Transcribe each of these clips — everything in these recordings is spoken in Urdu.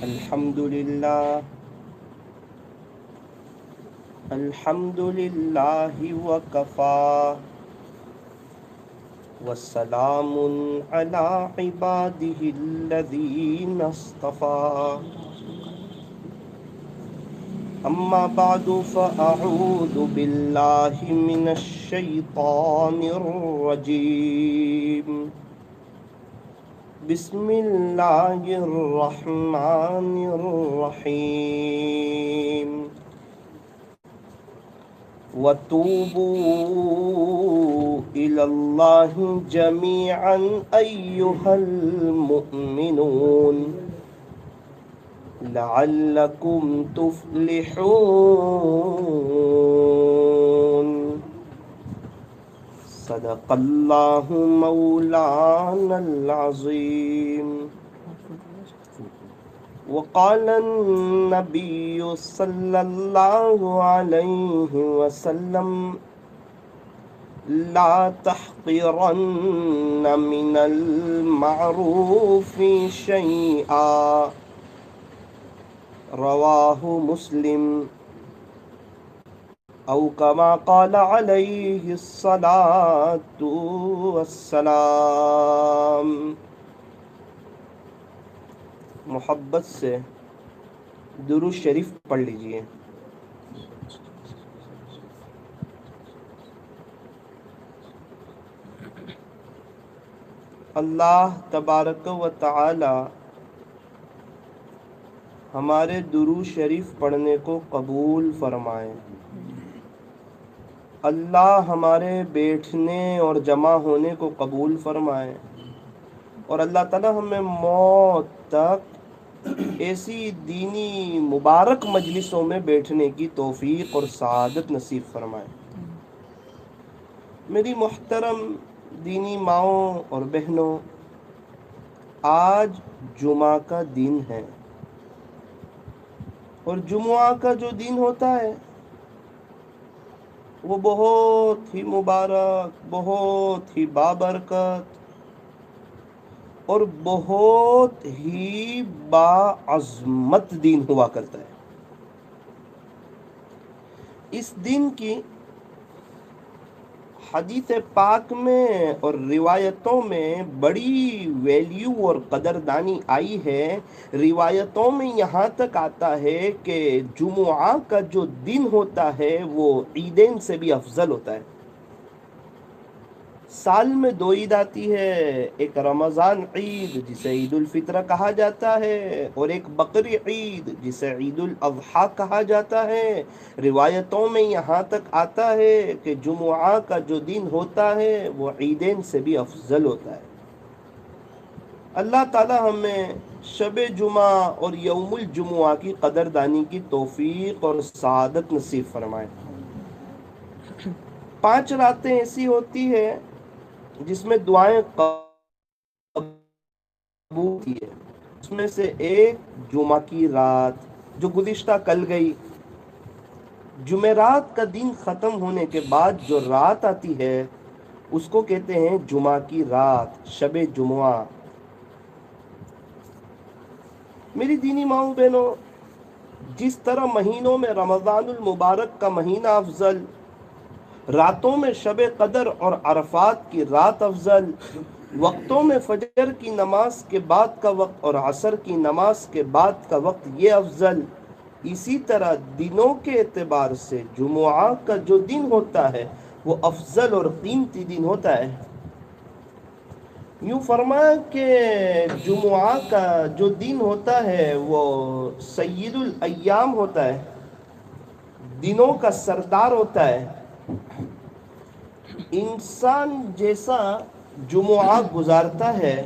الحمد لله الحمد لله وكفى وسلام على عباده الذين اصطفى أما بعد فأعوذ بالله من الشيطان الرجيم بسم الله الرحمن الرحيم وتوبوا إلى الله جميعا أيها المؤمنون لعلكم تفلحون صدق الله مولانا العظيم وقال النبي صلى الله عليه وسلم لا تحقرن من المعروف شيئا رواه مسلم او كما قال عليه الصلاة والسلام. محبت سے درود شریف پڑھ لیجئے. اللہ تبارک و تعالی ہمارے درود شریف پڑھنے کو قبول فرمائے. اللہ ہمارے بیٹھنے اور جمع ہونے کو قبول فرمائے، اور اللہ تعالی ہمیں موت تک ایسی دینی مبارک مجلسوں میں بیٹھنے کی توفیق اور سعادت نصیب فرمائے. میری محترم دینی ماؤں اور بہنوں، آج جمعہ کا دن ہے، اور جمعہ کا جو دن ہوتا ہے وہ بہت ہی مبارک، بہت ہی بابرکت اور بہت ہی باعظمت دن ہوا کرتا ہے. اس دن کی حدیث پاک میں اور روایتوں میں بڑی ویلیو اور قدردانی آئی ہے. روایتوں میں یہاں تک آتا ہے کہ جمعہ کا جو دن ہوتا ہے وہ عیدین سے بھی افضل ہوتا ہے. سال میں دو عید آتی ہے، ایک رمضان عید جسے عید الفطر کہا جاتا ہے، اور ایک بقری عید جسے عید الاضحیٰ کہا جاتا ہے. روایتوں میں یہاں تک آتا ہے کہ جمعہ کا جو دن ہوتا ہے وہ عیدین سے بھی افضل ہوتا ہے. اللہ تعالی ہمیں شب جمعہ اور یوم الجمعہ کی قدردانی کی توفیق اور سعادت نصیب فرمائے. 5 راتیں ایسی ہوتی ہے جس میں دعائیں قبول ہوتی ہے. اس میں سے ایک جمعہ کی رات جو گزشتہ کل گئی. جمعرات کا دن ختم ہونے کے بعد جو رات آتی ہے اس کو کہتے ہیں جمعہ کی رات، شب جمعہ. میری دینی ماؤں بہنوں، جس طرح مہینوں میں رمضان المبارک کا مہینہ افضل، راتوں میں شب قدر اور عرفات کی رات افضل، وقتوں میں فجر کی نماز کے بعد کا وقت اور عصر کی نماز کے بعد کا وقت یہ افضل، اسی طرح دنوں کے اعتبار سے جمعہ کا جو دن ہوتا ہے وہ افضل اور قیمتی دن ہوتا ہے. یوں فرمایا کہ جمعہ کا جو دن ہوتا ہے وہ سید الایام ہوتا ہے، دنوں کا سردار ہوتا ہے. انسان جیسا جمعہ گزارتا ہے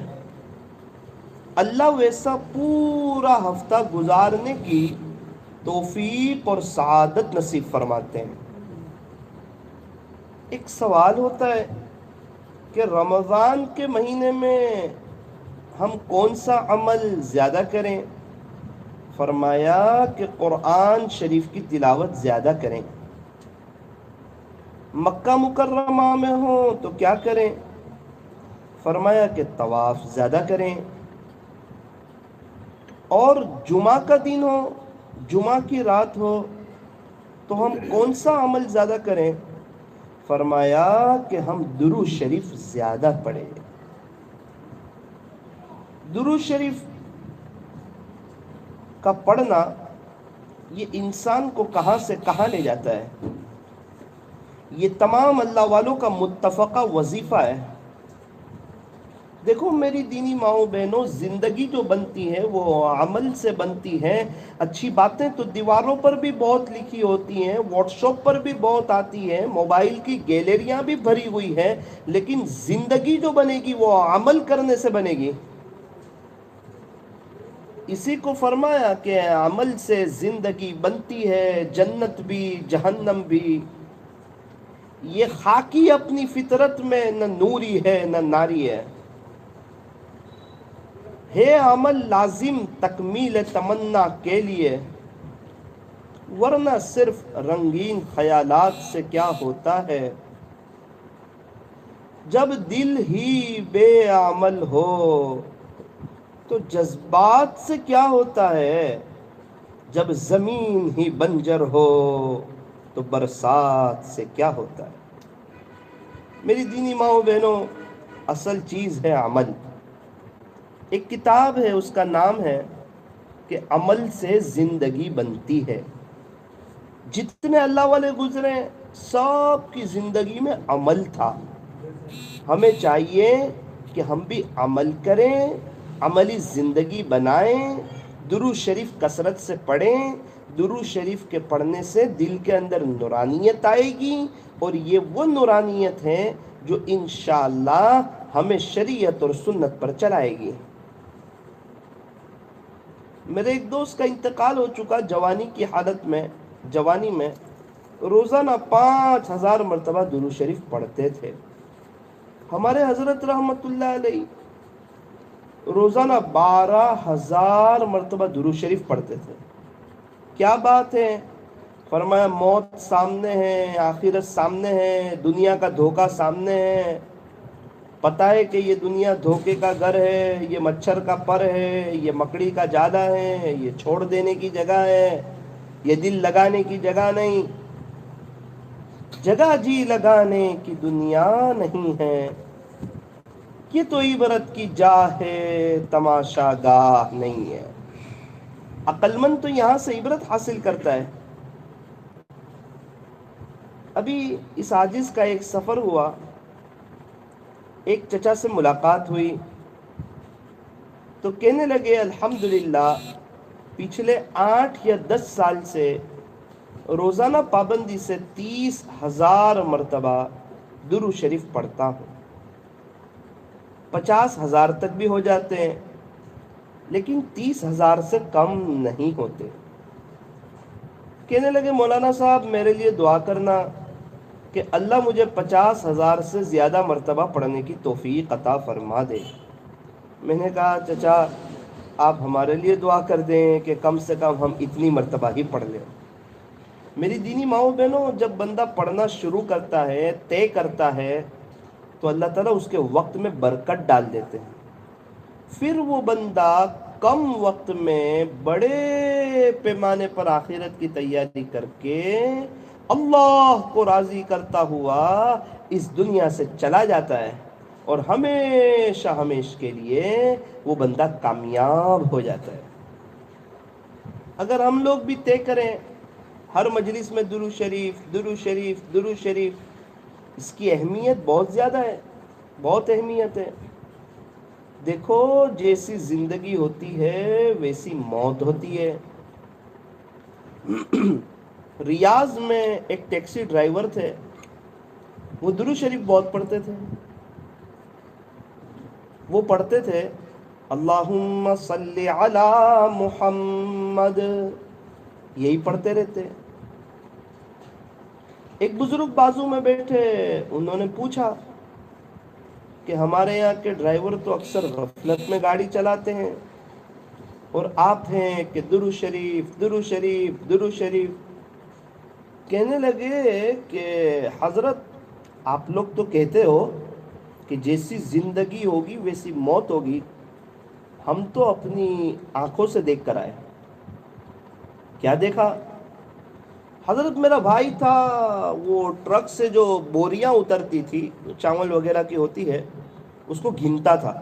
اللہ ویسا پورا ہفتہ گزارنے کی توفیق اور سعادت نصیب فرماتے ہیں. ایک سوال ہوتا ہے کہ رمضان کے مہینے میں ہم کون سا عمل زیادہ کریں؟ فرمایا کہ قرآن شریف کی تلاوت زیادہ کریں. مکہ مکرمہ میں ہوں تو کیا کریں؟ فرمایا کہ طواف زیادہ کریں. اور جمعہ کا دن ہو، جمعہ کی رات ہو، تو ہم کون سا عمل زیادہ کریں؟ فرمایا کہ ہم درود شریف زیادہ پڑھیں۔ درود شریف کا پڑھنا یہ انسان کو کہاں سے کہاں لے جاتا ہے؟ یہ تمام اللہ والوں کا متفقہ وظیفہ ہے۔ دیکھو میری دینی ماؤں بہنوں، زندگی جو بنتی ہے وہ عمل سے بنتی ہے۔ اچھی باتیں تو دیواروں پر بھی بہت لکھی ہوتی ہیں، واٹس ایپ پر بھی بہت آتی ہے، موبائل کی گیلریاں بھی بھری ہوئی ہیں، لیکن زندگی جو بنے گی وہ عمل کرنے سے بنے گی۔ اسی کو فرمایا کہ عمل سے زندگی بنتی ہے، جنت بھی جہنم بھی۔ یہ خاکی اپنی فطرت میں نہ نوری ہے نہ ناری ہے عمل لازم تکمیل تمنا کے لیے، ورنہ صرف رنگین خیالات سے کیا ہوتا ہے۔ جب دل ہی بے عمل ہو تو جذبات سے کیا ہوتا ہے۔ جب زمین ہی بنجر ہو تو برسات سے کیا ہوتا ہے۔ میری دینی ماؤں بہنوں، اصل چیز ہے عمل۔ ایک کتاب ہے، اس کا نام ہے کہ عمل سے زندگی بنتی ہے۔ جتنے اللہ والے گزرے سب کی زندگی میں عمل تھا۔ ہمیں چاہیے کہ ہم بھی عمل کریں، عملی زندگی بنائیں، درود شریف کثرت سے پڑھیں۔ درود شریف کے پڑھنے سے دل کے اندر نورانیت آئے گی، اور یہ وہ نورانیت ہے جو انشاءاللہ ہمیں شریعت اور سنت پر چلائے گی۔ میرے ایک دوست کا انتقال ہو چکا جوانی کی حالت میں، جوانی میں روزانہ 5000 مرتبہ درود شریف پڑھتے تھے۔ ہمارے حضرت رحمت اللہ علیہ روزانہ 12000 مرتبہ درود شریف پڑھتے تھے۔ کیا بات ہے؟ فرمایا موت سامنے ہے، آخرت سامنے ہے، دنیا کا دھوکہ سامنے ہے۔ پتہ ہے کہ یہ دنیا دھوکے کا گھر ہے، یہ مچھر کا پر ہے، یہ مکڑی کا جالا ہے، یہ چھوڑ دینے کی جگہ ہے، یہ دل لگانے کی جگہ نہیں، جگہ جی لگانے کی دنیا نہیں ہے، یہ تو عبرت کی جا ہے، تماشا گاہ نہیں ہے۔ عقل مند تو یہاں سے عبرت حاصل کرتا ہے۔ ابھی اس عاجز کا ایک سفر ہوا، ایک چچا سے ملاقات ہوئی تو کہنے لگے الحمدللہ پچھلے 8 یا 10 سال سے روزانہ پابندی سے 30,000 مرتبہ درود شریف پڑھتا ہوں۔ 50,000 تک بھی ہو جاتے ہیں، لیکن 30,000 سے کم نہیں ہوتے۔ کہنے لگے مولانا صاحب میرے لیے دعا کرنا کہ اللہ مجھے 50,000 سے زیادہ مرتبہ پڑھنے کی توفیق عطا فرما دے۔ میں نے کہا چچا آپ ہمارے لیے دعا کر دیں کہ کم سے کم ہم اتنی مرتبہ ہی پڑھ لیں۔ میری دینی ماؤں بہنوں، جب بندہ پڑھنا شروع کرتا ہے، طے کرتا ہے، تو اللہ تعالیٰ اس کے وقت میں برکت ڈال دیتے ہیں۔ پھر وہ بندہ کم وقت میں بڑے پیمانے پر آخرت کی تیاری کر کے اللہ کو راضی کرتا ہوا اس دنیا سے چلا جاتا ہے، اور ہمیشہ ہمیشہ کے لیے وہ بندہ کامیاب ہو جاتا ہے۔ اگر ہم لوگ بھی طے کریں ہر مجلس میں درود شریف درود شریف درود شریف، اس کی اہمیت بہت زیادہ ہے، بہت اہمیت ہے۔ دیکھو جیسی زندگی ہوتی ہے ویسی موت ہوتی ہے۔ ریاض میں ایک ٹیکسی ڈرائیور تھے، وہ درود شریف بہت پڑھتے تھے۔ وہ پڑھتے تھے اللہم صلی علی محمد، یہی پڑھتے رہتے۔ ایک بزرگ بازو میں بیٹھے، انہوں نے پوچھا کہ ہمارے یہاں کے ڈرائیور تو اکثر غفلت میں گاڑی چلاتے ہیں، اور آپ ہیں کہ درود شریف درود شریف درود شریف۔ کہنے لگے کہ حضرت آپ لوگ تو کہتے ہو کہ جیسی زندگی ہوگی ویسی موت ہوگی، ہم تو اپنی آنکھوں سے دیکھ کر آئے. کیا دیکھا؟ حضرت میرا بھائی تھا، وہ ٹرک سے جو بوریاں اترتی تھی جو چاول وغیرہ کی ہوتی ہے اس کو گنتا تھا.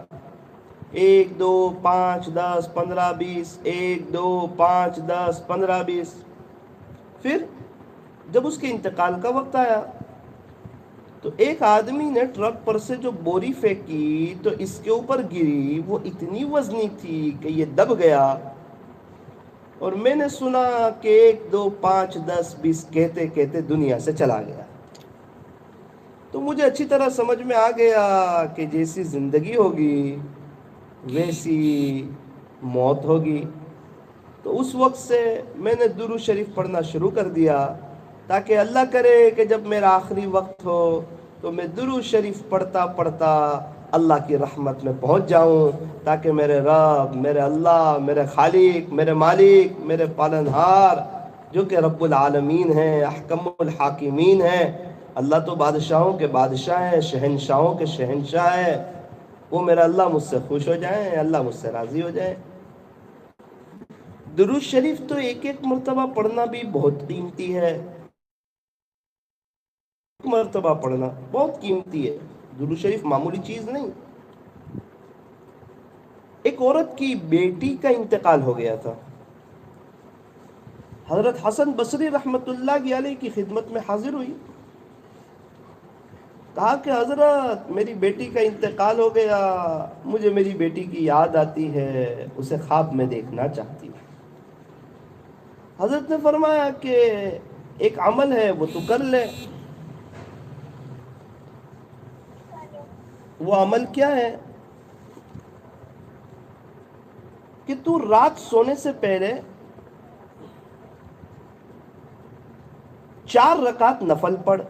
1 2 5 10 15 20، 1 2 5 10 15 20. پھر جب اس کے انتقال کا وقت آیا تو ایک آدمی نے ٹرک پر سے جو بوری پھینکی تو اس کے اوپر گری، وہ اتنی وزنی تھی کہ یہ دب گیا. اور میں نے سنا کہ 1 2 5 10 20 کہتے کہتے دنیا سے چلا گیا. تو مجھے اچھی طرح سمجھ میں آ گیا کہ جیسی زندگی ہوگی ویسی موت ہوگی. تو اس وقت سے میں نے درود شریف پڑھنا شروع کر دیا تاکہ اللہ کرے کہ جب میرا آخری وقت ہو تو میں درود شریف پڑھتا پڑھتا اللہ کی رحمت میں پہنچ جاؤں، تاکہ میرے رب، میرے اللہ، میرے خالق، میرے مالک، میرے پالنہار جو کہ رب العالمین ہیں، احکم الحاکمین ہیں. اللہ تو بادشاہوں کے بادشاہ ہیں، شہنشاہوں کے شہنشاہ ہیں. وہ میرا اللہ مجھ سے خوش ہو جائیں، اللہ مجھ سے راضی ہو جائے. درود شریف تو ایک ایک مرتبہ پڑھنا بھی بہت قیمتی ہے. مرتبہ پڑھنا بہت قیمتی ہے. درود شریف معمولی چیز نہیں. ایک عورت کی بیٹی کا انتقال ہو گیا تھا. حضرت حسن بصری رحمت اللہ علیہ کی خدمت میں حاضر ہوئی. کہا کہ حضرت میری بیٹی کا انتقال ہو گیا، مجھے میری بیٹی کی یاد آتی ہے، اسے خواب میں دیکھنا چاہتی ہوں. حضرت نے فرمایا کہ ایک عمل ہے وہ تو کر لے. وہ عمل کیا ہے کہ تو رات سونے سے پہلے 4 رکعت نفل پڑھ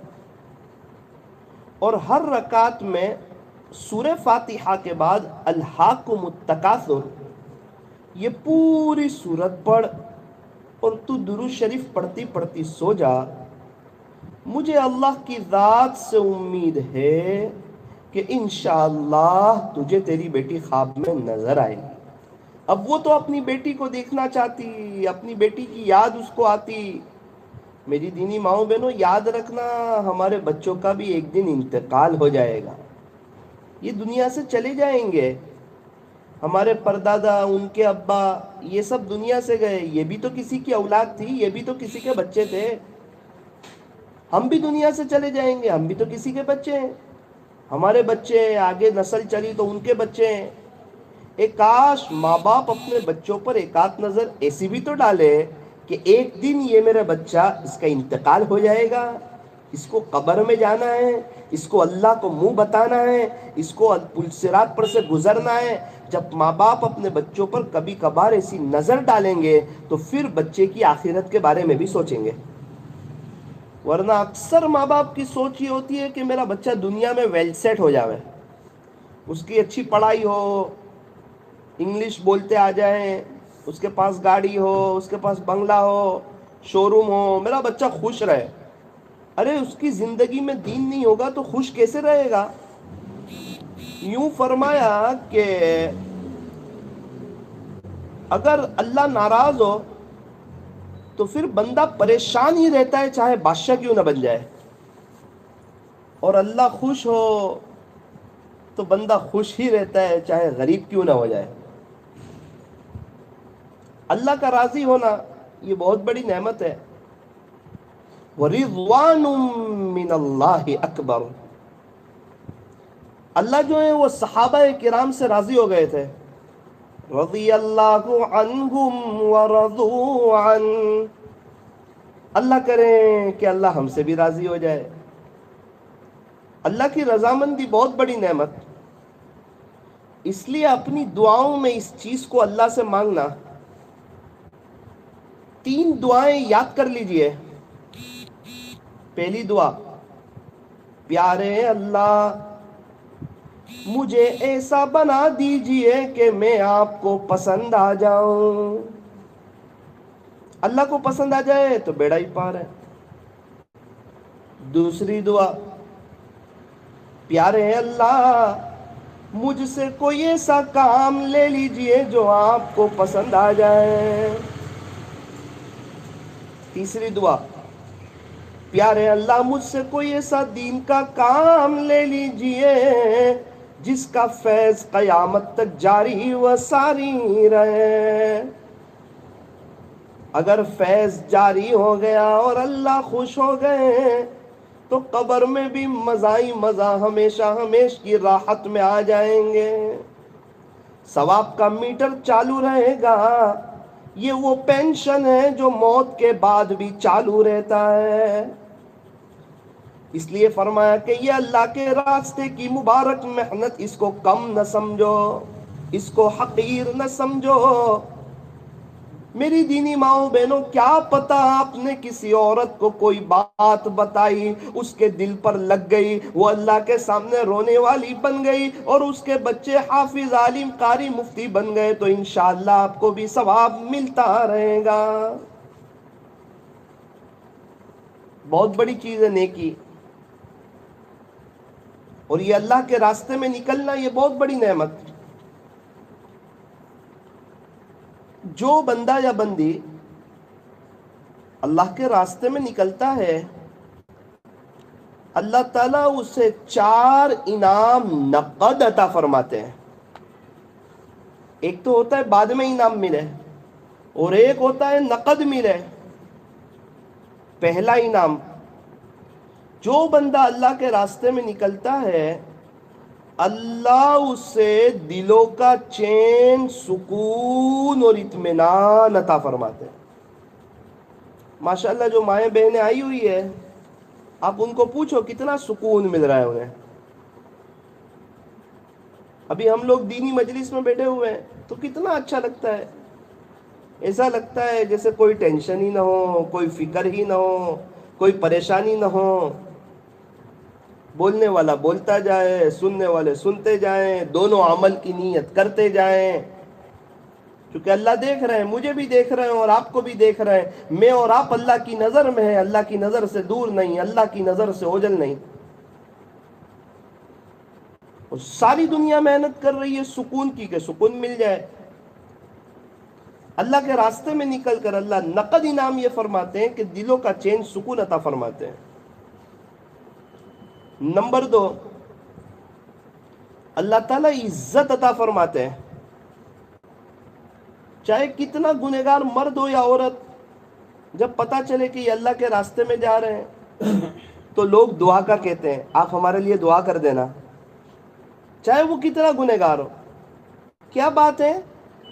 اور ہر رکعت میں سورہ فاتحہ کے بعد الہاکم التکاثر یہ پوری سورت پڑھ اور تو درود شریف پڑھتی پڑھتی سو جا. مجھے اللہ کی ذات سے امید ہے کہ انشاءاللہ تجھے تیری بیٹی خواب میں نظر آئے گی. اب وہ تو اپنی بیٹی کو دیکھنا چاہتی، اپنی بیٹی کی یاد اس کو آتی. میری دینی ماؤں بہنوں، یاد رکھنا ہمارے بچوں کا بھی ایک دن انتقال ہو جائے گا. یہ دنیا سے چلے جائیں گے. ہمارے پردادا، ان کے ابا، یہ سب دنیا سے گئے. یہ بھی تو کسی کی اولاد تھی، یہ بھی تو کسی کے بچے تھے. ہم بھی دنیا سے چلے جائیں گے، ہم بھی تو کسی کے بچے ہیں. ہمارے بچے آگے نسل چلی تو ان کے بچے ہیں. ایک کاش ماں باپ اپنے بچوں پر ایک آدھ نظر ایسی بھی تو ڈالے کہ ایک دن یہ میرا بچہ، اس کا انتقال ہو جائے گا، اس کو قبر میں جانا ہے، اس کو اللہ کو منہ بتانا ہے، اس کو پل صراط پر سے گزرنا ہے. جب ماں باپ اپنے بچوں پر کبھی کبھار ایسی نظر ڈالیں گے تو پھر بچے کی آخرت کے بارے میں بھی سوچیں گے. ورنہ اکثر ماں باپ کی سوچ یہ ہوتی ہے کہ میرا بچہ دنیا میں ویل سیٹ ہو جاوے، اس کی اچھی پڑھائی ہو، انگلش بولتے آ جائیں، اس کے پاس گاڑی ہو، اس کے پاس بنگلہ ہو، شو روم ہو، میرا بچہ خوش رہے. ارے اس کی زندگی میں دین نہیں ہوگا تو خوش کیسے رہے گا؟ یوں فرمایا کہ اگر اللہ ناراض ہو تو پھر بندہ پریشان ہی رہتا ہے، چاہے بادشاہ کیوں نہ بن جائے. اور اللہ خوش ہو تو بندہ خوش ہی رہتا ہے، چاہے غریب کیوں نہ ہو جائے. اللہ کا راضی ہونا یہ بہت بڑی نعمت ہے. وَرِضْوَانٌ مِّنَ اللَّهِ أَكْبَرُ. اللہ جو ہے وہ صحابہ کرام سے راضی ہو گئے تھے. رضی اللہ عنہم ورضوا عنہ. اللہ کریں کہ اللہ ہم سے بھی راضی ہو جائے. اللہ کی رضامندی بہت بڑی نعمت. اس لیے اپنی دعاؤں میں اس چیز کو اللہ سے مانگنا. 3 دعائیں یاد کر لیجئے. پہلی دعا، پیارے اللہ مجھے ایسا بنا دیجئے کہ میں آپ کو پسند آ جاؤں. اللہ کو پسند آ جائے تو بیڑا ہی پار ہے. دوسری دعا، پیارے اللہ مجھ سے کوئی ایسا کام لے لیجئے جو آپ کو پسند آ جائے۔ تیسری دعا، پیارے اللہ مجھ سے کوئی ایسا دین کا کام لے لیجئے جس کا فیض قیامت تک جاری و ساری رہے۔ اگر فیض جاری ہو گیا اور اللہ خوش ہو گئے تو قبر میں بھی مزہ ہی مزہ، ہمیشہ ہمیش کی راحت میں آ جائیں گے۔ ثواب کا میٹر چالو رہے گا۔ یہ وہ پینشن ہے جو موت کے بعد بھی چالو رہتا ہے۔ اس لیے فرمایا کہ یہ اللہ کے راستے کی مبارک محنت، اس کو کم نہ سمجھو، اس کو حقیر نہ سمجھو۔ میری دینی ماؤں بہنوں، کیا پتا آپ نے کسی عورت کو کوئی بات بتائی، اس کے دل پر لگ گئی، وہ اللہ کے سامنے رونے والی بن گئی اور اس کے بچے حافظ، عالم، قاری، مفتی بن گئے تو انشاءاللہ آپ کو بھی ثواب ملتا رہے گا۔ بہت بڑی چیز ہے نیکی، اور یہ اللہ کے راستے میں نکلنا، یہ بہت بڑی نعمت۔ جو بندہ یا بندی اللہ کے راستے میں نکلتا ہے، اللہ تعالیٰ اسے 4 انعام نقد عطا فرماتے ہیں۔ ایک تو ہوتا ہے بعد میں انعام ملے، اور ایک ہوتا ہے نقد ملے۔ پہلا انعام، جو بندہ اللہ کے راستے میں نکلتا ہے، اللہ اسے دلوں کا چین، سکون اور اطمینان عطا فرماتے ہیں۔ ماشاءاللہ جو مائیں بہنیں آئی ہوئی ہے، آپ ان کو پوچھو کتنا سکون مل رہا ہے انہیں۔ ابھی ہم لوگ دینی مجلس میں بیٹھے ہوئے ہیں تو کتنا اچھا لگتا ہے، ایسا لگتا ہے جیسے کوئی ٹینشن ہی نہ ہو، کوئی فکر ہی نہ ہو، کوئی پریشانی نہ ہو۔ بولنے والا بولتا جائے، سننے والے سنتے جائیں، دونوں عمل کی نیت کرتے جائیں، کیونکہ اللہ دیکھ رہے ہیں، مجھے بھی دیکھ رہے ہیں اور آپ کو بھی دیکھ رہے ہیں۔ میں اور آپ اللہ کی نظر میں ہیں، اللہ کی نظر سے دور نہیں، اللہ کی نظر سے اوجھل نہیں۔ اور ساری دنیا محنت کر رہی ہے سکون کی، کہ سکون مل جائے۔ اللہ کے راستے میں نکل کر اللہ نقد انعام یہ فرماتے ہیں کہ دلوں کا چین، سکون عطا فرماتے ہیں۔ نمبر 2، اللہ تعالیٰ عزت عطا فرماتے ہیں۔ چاہے کتنا گنہگار مرد ہو یا عورت، جب پتا چلے کہ یہ اللہ کے راستے میں جا رہے ہیں تو لوگ دعا کا کہتے ہیں، آپ ہمارے لیے دعا کر دینا، چاہے وہ کتنا گنہگار ہو۔ کیا بات ہے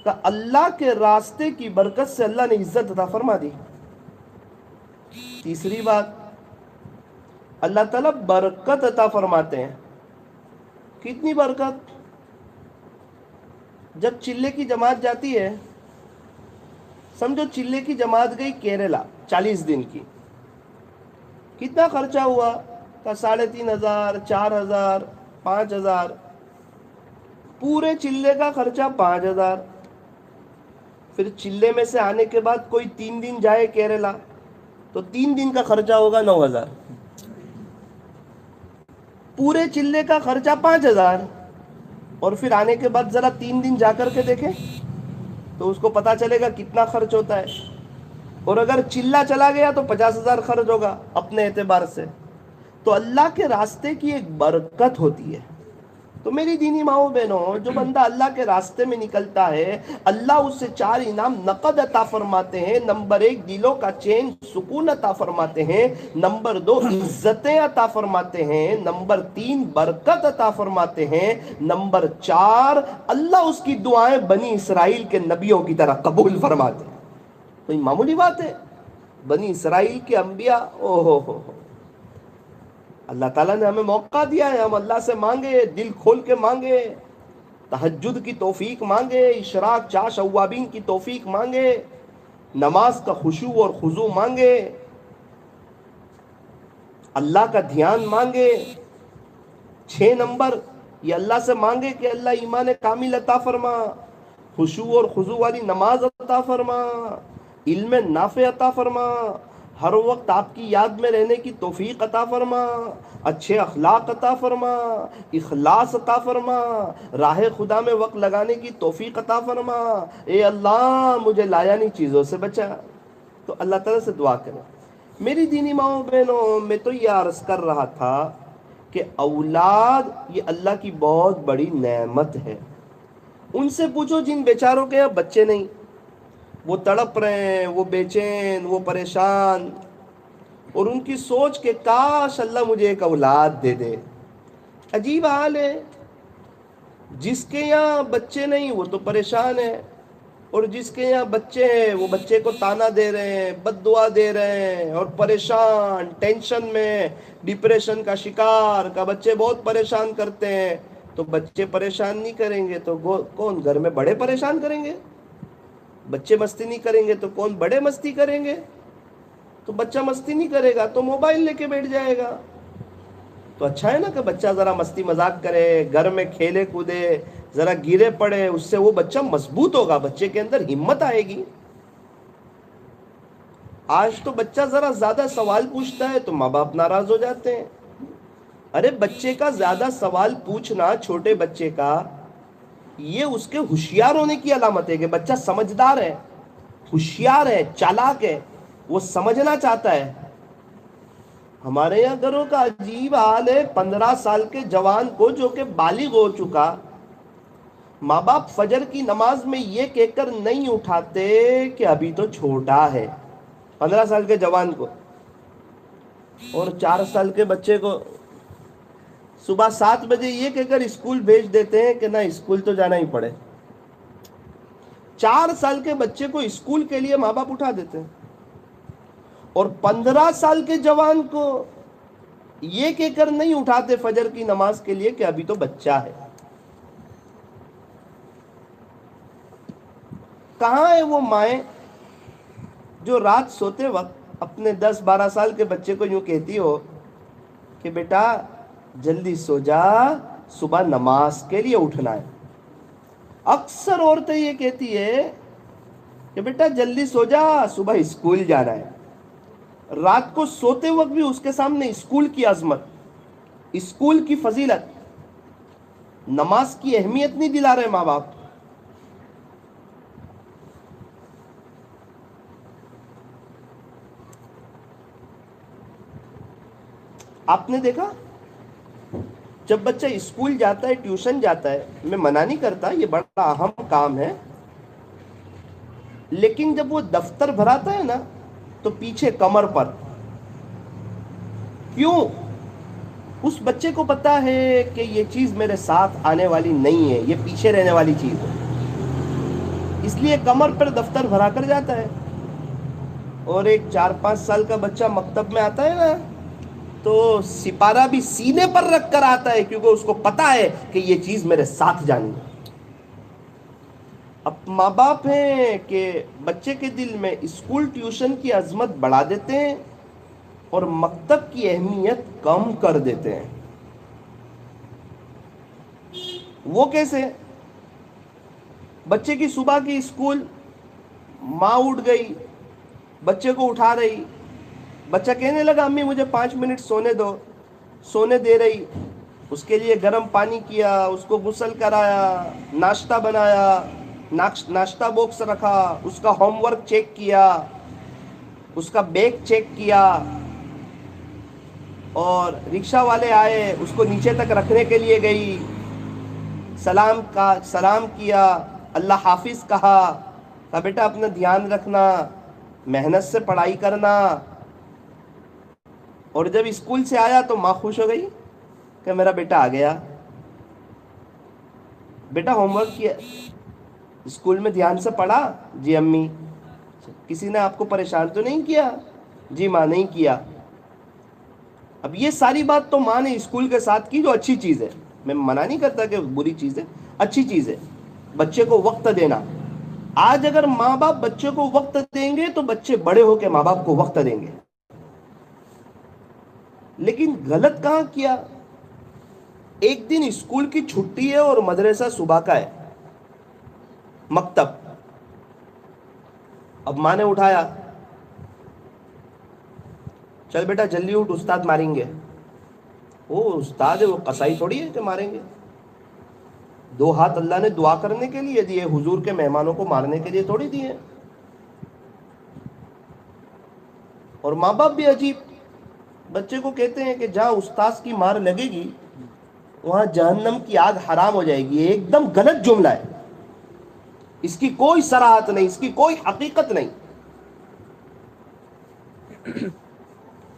کہ اللہ کے راستے کی برکت سے اللہ نے عزت عطا فرما دی۔ تیسری بات، اللہ تعالیٰ برکت عطا فرماتے ہیں۔ کتنی برکت؟ جب چلے کی جماعت جاتی ہے، سمجھو چلے کی جماعت گئی کیرلا 40 دن کی، کتنا خرچہ ہوا؟ 3500، 4000، 5000، پورے چلے کا خرچہ 5000۔ پھر چلے میں سے آنے کے بعد کوئی 3 دن جائے کیرلا تو 3 دن کا خرچہ ہوگا 9000۔ پورے چلے کا خرچہ 5000، اور پھر آنے کے بعد ذرا 3 دن جا کر کے دیکھیں تو اس کو پتا چلے گا کتنا خرچ ہوتا ہے۔ اور اگر چلہ چلا گیا تو 50,000 خرچ ہوگا اپنے اعتبار سے۔ تو اللہ کے راستے کی ایک برکت ہوتی ہے۔ تو میری دینی ماؤں بہنوں، جو بندہ اللہ کے راستے میں نکلتا ہے، اللہ اس سے 4 انعام نقد عطا فرماتے ہیں۔ نمبر 1، دلوں کا چین، سکون عطا فرماتے ہیں۔ نمبر 2، عزتیں عطا فرماتے ہیں۔ نمبر 3، برکت عطا فرماتے ہیں۔ نمبر 4، اللہ اس کی دعائیں بنی اسرائیل کے نبیوں کی طرح قبول فرماتے ہیں۔ کوئی معمولی بات ہے؟ بنی اسرائیل کے انبیاء، ہو اللہ تعالیٰ نے ہمیں موقع دیا ہے، ہم اللہ سے مانگے، دل کھول کے مانگے، تہجد کی توفیق مانگے، اشراق چاش اوابین کی توفیق مانگے، نماز کا خشوع اور خضوع مانگے، اللہ کا دھیان مانگے۔ 6 نمبر یہ اللہ سے مانگے کہ اللہ ایمان کامل عطا فرما، خشوع اور خضوع والی نماز عطا فرما، علم نافع عطا فرما، ہر وقت آپ کی یاد میں رہنے کی توفیق عطا فرما، اچھے اخلاق عطا فرما، اخلاص عطا فرما، راہ خدا میں وقت لگانے کی توفیق عطا فرما۔ اے اللہ مجھے لایانی چیزوں سے بچا۔ تو اللہ تعالیٰ سے دعا کریں۔ میری دینی ماؤں بہنوں، میں تو یہ عرض کر رہا تھا کہ اولاد یہ اللہ کی بہت بڑی نعمت ہے۔ ان سے پوچھو جن بیچاروں کے یہاں بچے نہیں، وہ تڑپ رہے ہیں، وہ بے چین، وہ پریشان، اور ان کی سوچ کہ کاش اللہ مجھے ایک اولاد دے دے۔ عجیب حال ہے، جس کے یہاں بچے نہیں وہ تو پریشان ہے، اور جس کے یہاں بچے ہیں وہ بچے کو تانا دے رہے ہیں، بد دعا دے رہے ہیں، اور پریشان، ٹینشن میں، ڈپریشن کا شکار کا بچے بہت پریشان کرتے ہیں۔ تو بچے پریشان نہیں کریں گے تو کون گھر میں بڑے پریشان کریں گے؟ بچے مستی نہیں کریں گے تو کون بڑے مستی کریں گے؟ تو بچہ مستی نہیں کرے گا تو موبائل لے کے بیٹھ جائے گا۔ تو اچھا ہے نا کہ بچہ ذرا مستی مذاق کرے، گھر میں کھیلے کودے، ذرا گرے پڑے، اس سے وہ بچہ مضبوط ہوگا، بچے کے اندر ہمت آئے گی۔ آج تو بچہ ذرا زیادہ سوال پوچھتا ہے تو ماں باپ ناراض ہو جاتے ہیں۔ ارے بچے کا زیادہ سوال پوچھنا، چھوٹے بچے کا، یہ اس کے ہوشیار ہونے کی علامت ہے کہ بچہ سمجھدار ہے، ہوشیار ہے، چالاک ہے، وہ سمجھنا چاہتا ہے۔ ہمارے یہاں گھروں کا عجیب حال ہے، 15 سال کے جوان کو جو کہ بالغ ہو چکا، ماں باپ فجر کی نماز میں یہ کہہ کر نہیں اٹھاتے کہ ابھی تو چھوٹا ہے، 15 سال کے جوان کو، اور 4 سال کے بچے کو صبح 7 بجے یہ کہہ کر اسکول بھیج دیتے ہیں کہ نہ اسکول تو جانا ہی پڑے۔ 4 سال کے بچے کو اسکول کے لیے ماں باپ اٹھا دیتے ہیں، اور 15 سال کے جوان کو یہ کہہ کر نہیں اٹھاتے فجر کی نماز کے لیے کہ ابھی تو بچہ ہے۔ کہاں ہے وہ مائیں جو رات سوتے وقت اپنے 10-12 سال کے بچے کو یوں کہتی ہو کہ بیٹا جلدی سو جا، صبح نماز کے لیے اٹھنا ہے۔ اکثر عورتیں یہ کہتی ہے کہ بیٹا جلدی سو جا، صبح اسکول جانا ہے۔ رات کو سوتے وقت بھی اس کے سامنے اسکول کی عظمت، اسکول کی فضیلت، نماز کی اہمیت نہیں دلا رہے ماں باپ۔ آپ نے دیکھا جب بچہ اسکول جاتا ہے، ٹیوشن جاتا ہے، میں منع نہیں کرتا، یہ بڑا اہم کام ہے، لیکن جب وہ دفتر بھراتا ہے نا تو پیچھے کمر پر، کیوں؟ اس بچے کو پتا ہے کہ یہ چیز میرے ساتھ آنے والی نہیں ہے، یہ پیچھے رہنے والی چیز ہے، اس لیے کمر پر دفتر بھرا کر جاتا ہے۔ اور ایک 4-5 سال کا بچہ مکتب میں آتا ہے نا تو سپارہ بھی سینے پر رکھ کر آتا ہے، کیونکہ اس کو پتا ہے کہ یہ چیز میرے ساتھ جانی ہے۔ اب ماں باپ ہیں کہ بچے کے دل میں اسکول ٹیوشن کی عظمت بڑھا دیتے ہیں اور مکتب کی اہمیت کم کر دیتے ہیں۔ وہ کیسے؟ بچے کی صبح کی اسکول، ماں اٹھ گئی، بچے کو اٹھا رہی، بچہ کہنے لگا امی مجھے 5 منٹ سونے دو، سونے دے رہی، اس کے لیے گرم پانی کیا، اس کو غسل کرایا، ناشتہ بنایا، ناشتہ باکس رکھا، اس کا ہوم ورک چیک کیا، اس کا بیگ چیک کیا، اور رکشہ والے آئے اس کو نیچے تک رکھنے کے لیے گئی، سلام کیا، اللہ حافظ کہا بیٹا اپنا دھیان رکھنا، محنت سے پڑھائی کرنا۔ اور جب اسکول سے آیا تو ماں خوش ہو گئی کہ میرا بیٹا آ گیا، بیٹا ہوم ورک کیا، اسکول میں دھیان سے پڑھا؟ جی امی۔ کسی نے آپ کو پریشان تو نہیں کیا؟ جی ماں نہیں کیا۔ اب یہ ساری بات تو ماں نے اسکول کے ساتھ کی، جو اچھی چیز ہے، میں منع نہیں کرتا کہ بری چیز ہے، اچھی چیز ہے بچے کو وقت دینا۔ آج اگر ماں باپ بچے کو وقت دیں گے تو بچے بڑے ہو کے ماں باپ کو وقت دیں گے۔ لیکن غلط کہاں کیا؟ ایک دن اسکول کی چھٹی ہے اور مدرسہ صبح کا ہے، مکتب، اب ماں نے اٹھایا، چل بیٹا جلدی اٹھ، استاد ماریں گے. وہ استاد ہے، وہ قصائی تھوڑی ہے کہ ماریں گے. 2 ہاتھ اللہ نے دعا کرنے کے لیے دیے، حضور کے مہمانوں کو مارنے کے لیے تھوڑی دیے. اور ماں باپ بھی عجیب، بچے کو کہتے ہیں کہ جہاں استاذ کی مار لگے گی وہاں جہنم کی آگ حرام ہو جائے گی. ایک دم غلط جملہ ہے، اس کی کوئی صراحت نہیں، اس کی کوئی حقیقت نہیں.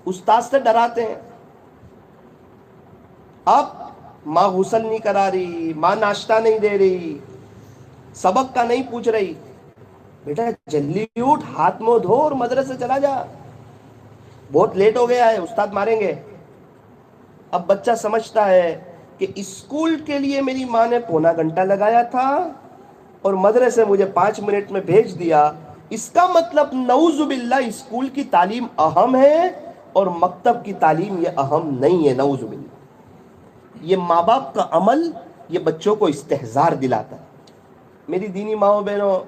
استاذ سے ڈراتے ہیں. اب ماں غسل نہیں کرا رہی، ماں ناشتہ نہیں دے رہی، سبق کا نہیں پوچھ رہی. بیٹا جلدی اٹھ، ہاتھ منہ دھو اور مدرسے چلا جا، بہت لیٹ ہو گیا ہے، استاد ماریں گے. اب بچہ سمجھتا ہے کہ اسکول کے لیے میری ماں نے پونا گھنٹہ لگایا تھا اور مدرسے مجھے 5 منٹ میں بھیج دیا، اس کا مطلب نعوذ باللہ اسکول کی تعلیم اہم ہے اور مکتب کی تعلیم یہ اہم نہیں ہے. نعوذ باللہ. یہ ماں باپ کا عمل یہ بچوں کو استحزار دلاتا ہے. میری دینی ماؤں بہنوں،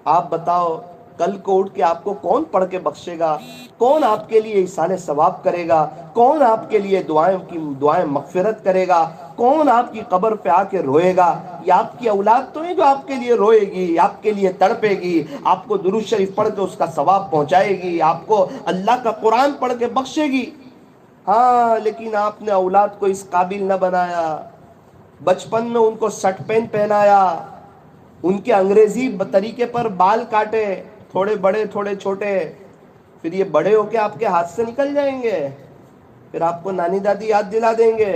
آپ بتاؤ کل کو اٹھ کے آپ کو کون پڑھ کے بخشے گا؟ کون آپ کے لیے ایصال ثواب کرے گا؟ کون آپ کے لیے دعائیں مغفرت کرے گا؟ کون آپ کی قبر پہ آ کے روئے گا؟ یہ آپ کی اولاد تو ہے جو آپ کے لیے روئے گی، آپ کے لیے تڑپے گی، آپ کو درود شریف پڑھ کے اس کا ثواب پہنچائے گی، آپ کو اللہ کا قرآن پڑھ کے بخشے گی. ہاں لیکن آپ نے اولاد کو اس قابل نہ بنایا. بچپن میں ان کو سٹ پین پہنایا، ان کے انگریزی طریقے پر بال کاٹے، تھوڑے بڑے تھوڑے چھوٹے. پھر یہ بڑے ہو کے آپ کے ہاتھ سے نکل جائیں گے، پھر آپ کو نانی دادی یاد دلا دیں گے،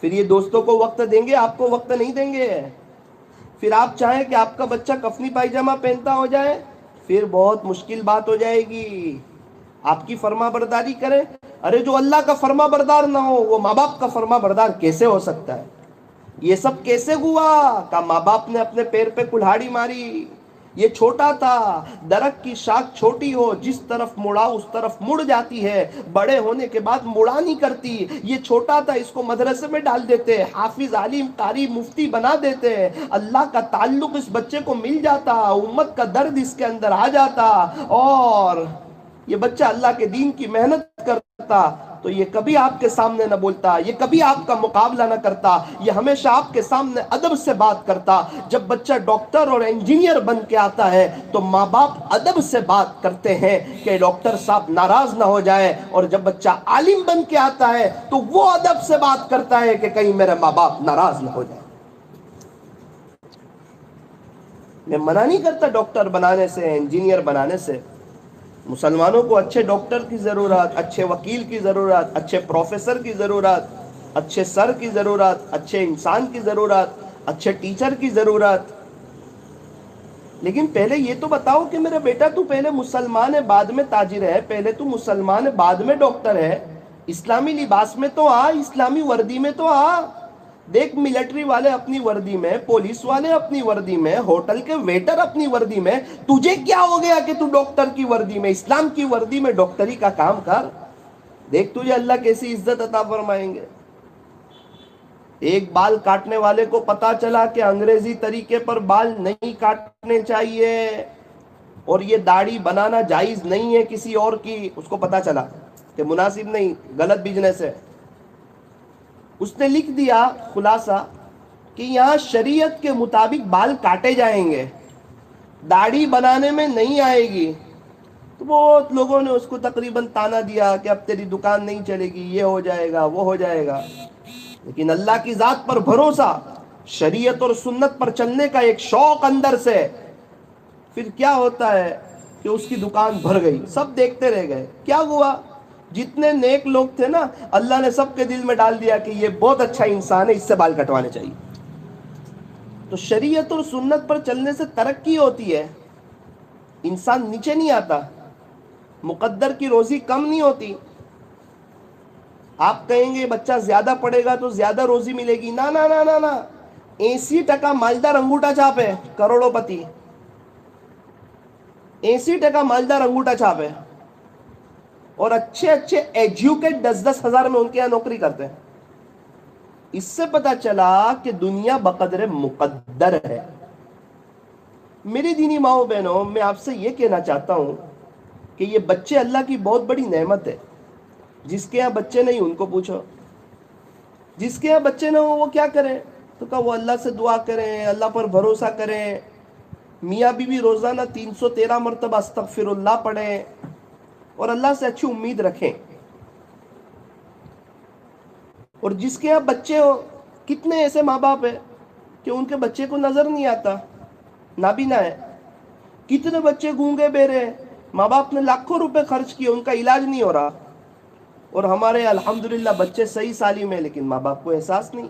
پھر یہ دوستوں کو وقت دیں گے، آپ کو وقت نہیں دیں گے. پھر آپ چاہیں کہ آپ کا بچہ کفنی پائجامہ پہنتا ہو جائے، پھر بہت مشکل بات ہو جائے گی. آپ کی فرما برداری کرے. ارے جو اللہ کا فرما بردار نہ ہو وہ ماں باپ کا فرما بردار کیسے ہو سکتا ہے؟ یہ سب کیسے ہوا؟ کہ ماں باپ نے اپنے پیر پہ کلہاڑی ماری. یہ چھوٹا تھا، درخت کی شاخ چھوٹی ہو جس طرف مڑا اس طرف مڑ جاتی ہے، بڑے ہونے کے بعد مڑا نہیں کرتی. یہ چھوٹا تھا، اس کو مدرسے میں ڈال دیتے، حافظ عالم قاری مفتی بنا دیتے، اللہ کا تعلق اس بچے کو مل جاتا، امت کا درد اس کے اندر آ جاتا، اور یہ بچہ اللہ کے دین کی محنت کرتا تو یہ کبھی آپ کے سامنے نہ بولتا، یہ کبھی آپ کا مقابلہ نہ کرتا، یہ ہمیشہ آپ کے سامنے ادب سے بات کرتا. جب بچہ ڈاکٹر اور انجینئر بن کے آتا ہے تو ماں باپ ادب سے بات کرتے ہیں کہ ڈاکٹر صاحب ناراض نہ ہو جائے، اور جب بچہ عالم بن کے آتا ہے تو وہ ادب سے بات کرتا ہے کہ کہیں میرے ماں باپ ناراض نہ ہو جائے. میں منع نہیں کرتا ڈاکٹر بنانے سے، انجینئر بنانے سے. مسلمانوں کو اچھے ڈاکٹر کی ضرورت، اچھے وکیل کی ضرورت، اچھے پروفیسر کی ضرورت، اچھے سر کی ضرورت، اچھے انسان کی ضرورت، اچھے ٹیچر کی ضرورت. لیکن پہلے یہ تو بتاؤ کہ میرا بیٹا تو پہلے مسلمان ہے بعد میں تاجر ہے، پہلے تو مسلمان ہے بعد میں ڈاکٹر ہے. اسلامی لباس میں تو آ، اسلامی وردی میں تو آ. دیکھ ملٹری والے اپنی وردی میں، پولیس والے اپنی وردی میں، ہوٹل کے ویٹر اپنی وردی میں. تجھے کیا ہو گیا کہ تو ڈاکٹر کی وردی میں، اسلام کی وردی میں ڈاکٹری کا کام کر. دیکھ تجھے اللہ کیسی عزت عطا فرمائیں گے. ایک بال کاٹنے والے کو پتا چلا کہ انگریزی طریقے پر بال نہیں کاٹنے چاہیے اور یہ داڑھی بنانا جائز نہیں ہے کسی اور کی، اس کو پتا چلا کہ مناسب نہیں، غلط بزنس ہے. اس نے لکھ دیا خلاصہ کہ یہاں شریعت کے مطابق بال کاٹے جائیں گے، داڑھی بنانے میں نہیں آئے گی. تو بہت لوگوں نے اس کو تقریباً تانا دیا کہ اب تیری دکان نہیں چلے گی، یہ ہو جائے گا وہ ہو جائے گا. لیکن اللہ کی ذات پر بھروسہ، شریعت اور سنت پر چلنے کا ایک شوق اندر سے، پھر کیا ہوتا ہے کہ اس کی دکان بھر گئی. سب دیکھتے رہ گئے. کیا ہوا؟ جتنے نیک لوگ تھے نا اللہ نے سب کے دل میں ڈال دیا کہ یہ بہت اچھا انسان ہے، اس سے بال کٹوانے چاہیے. تو شریعت اور سنت پر چلنے سے ترقی ہوتی ہے، انسان نیچے نہیں آتا، مقدر کی روزی کم نہیں ہوتی. آپ کہیں گے بچہ زیادہ پڑھے گا تو زیادہ روزی ملے گی، نہ نہ نہ نہ نہ. 80% مالدار انگوٹھا چھاپ ہے، کروڑوں پتی. 80% مالدار انگوٹھا چھاپ ہے، اور اچھے اچھے ایجوکیٹ 10-10 ہزار میں ان کے یہاں نوکری کرتے ہیں. اس سے پتا چلا کہ دنیا بقدر مقدر ہے. میری دینی ماؤں بہنوں، میں آپ سے یہ کہنا چاہتا ہوں کہ یہ بچے اللہ کی بہت بڑی نعمت ہے. جس کے یہاں بچے نہیں ان کو پوچھو, جس کے یہاں بچے نہ ہو وہ کیا کریں؟ تو کہا وہ اللہ سے دعا کریں, اللہ پر بھروسہ کریں, میاں بیوی روزانہ 313 مرتبہ استغفر اللہ پڑھیں اور اللہ سے اچھی امید رکھیں. اور جس کے یہاں بچے ہو, کتنے ایسے ماں باپ ہیں کہ ان کے بچے کو نظر نہیں آتا, نابینا ہے. کتنے بچے گونگے بہرے ہیں, ماں باپ نے لاکھوں روپے خرچ کیے, ان کا علاج نہیں ہو رہا. اور ہمارے الحمدللہ بچے صحیح سالم ہیں لیکن ماں باپ کو احساس نہیں.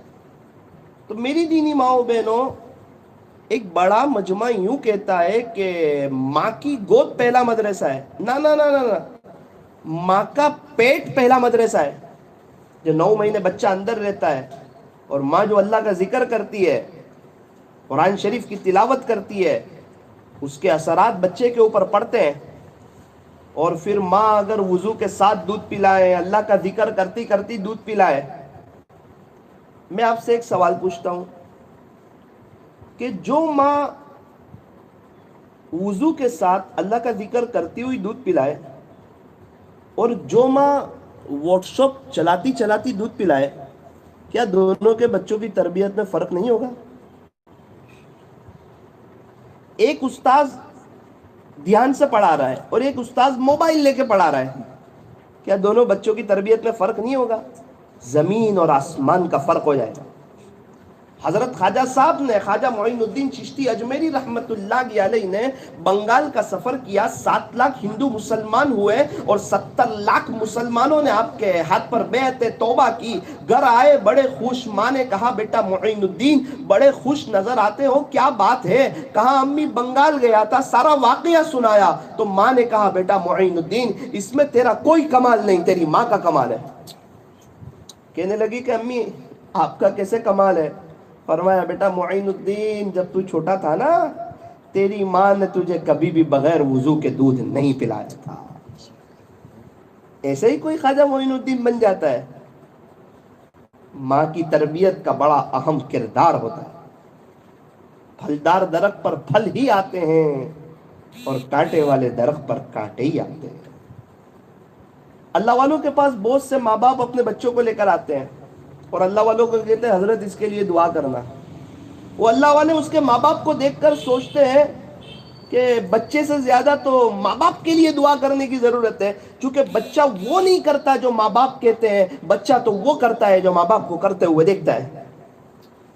تو میری دینی ماؤں بہنوں, ایک بڑا مجمع یوں کہتا ہے کہ ماں کی گود پہلا مدرسہ ہے. نہ نہ نہ نہ, ماں کا پیٹ پہلا مدرسہ ہے. جو 9 مہینے بچہ اندر رہتا ہے اور ماں جو اللہ کا ذکر کرتی ہے, قرآن شریف کی تلاوت کرتی ہے, اس کے اثرات بچے کے اوپر پڑتے ہیں. اور پھر ماں اگر وضو کے ساتھ دودھ پلائے, اللہ کا ذکر کرتی کرتی دودھ پلائے. میں آپ سے ایک سوال پوچھتا ہوں کہ جو ماں وضو کے ساتھ اللہ کا ذکر کرتی ہوئی دودھ پلائے اور جو ماں واٹس ایپ چلاتی چلاتی دودھ پلائے, کیا دونوں کے بچوں کی تربیت میں فرق نہیں ہوگا؟ ایک استاذ دھیان سے پڑھا رہا ہے اور ایک استاذ موبائل لے کے پڑھا رہا ہے, کیا دونوں بچوں کی تربیت میں فرق نہیں ہوگا؟ زمین اور آسمان کا فرق ہو جائے گا. حضرت خواجہ صاحب نے, خواجہ معین الدین چشتی اجمیری رحمت اللہ علیہ نے بنگال کا سفر کیا. 7 لاکھ ہندو مسلمان ہوئے اور 70 لاکھ مسلمانوں نے آپ کے ہاتھ پر بیعت توبہ کی. گھر آئے بڑے خوش, ماں نے کہا بیٹا معین الدین بڑے خوش نظر آتے ہو, کیا بات ہے؟ کہا امی بنگال گیا تھا, سارا واقعہ سنایا. تو ماں نے کہا بیٹا معین الدین اس میں تیرا کوئی کمال نہیں, تیری ماں کا کمال ہے. کہنے لگی کہ امی آپ کا کیسے کمال ہے؟ فرمایا بیٹا معین الدین جب تو چھوٹا تھا نا, تیری ماں نے تجھے کبھی بھی بغیر وضو کے دودھ نہیں پلایا تھا. ایسے ہی کوئی خواجہ معین الدین بن جاتا ہے؟ ماں کی تربیت کا بڑا اہم کردار ہوتا ہے. پھلدار درخت پر پھل ہی آتے ہیں اور کانٹے والے درخت پر کانٹے ہی آتے ہیں. اللہ والوں کے پاس بہت سے ماں باپ اپنے بچوں کو لے کر آتے ہیں اور اللہ والوں کو کہتے ہیں حضرت اس کے لیے دعا کرنا. وہ اللہ والے اس کے ماں باپ کو دیکھ کر سوچتے ہیں کہ بچے سے زیادہ تو ماں باپ کے لیے دعا کرنے کی ضرورت ہے, چونکہ بچہ وہ نہیں کرتا جو ماں باپ کہتے ہیں, بچہ تو وہ کرتا ہے جو ماں باپ کو کرتے ہوئے دیکھتا ہے.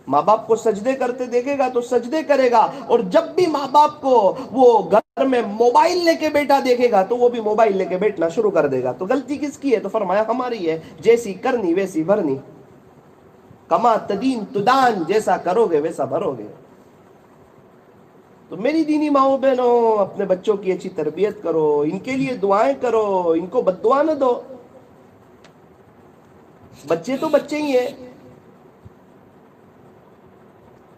ماں باپ کو سجدے کرتے دیکھے گا تو سجدے کرے گا, اور جب بھی ماں باپ کو وہ گھر میں موبائل لے کے بیٹا دیکھے گا تو وہ بھی موبائل لے کے بیٹھنا شروع کر دے گا. تو غلطی کس کی ہے؟ تو فرمایا ہماری ہے, جیسی کرنی ویسی بھرنی. کما تدین تدان, جیسا کرو گے ویسا بھرو گے. تو میری دینی ماؤں بہنوں, اپنے بچوں کی اچھی تربیت کرو, ان کے لیے دعائیں کرو, ان کو بد دعا نہ دو. بچے تو بچے ہی ہیں.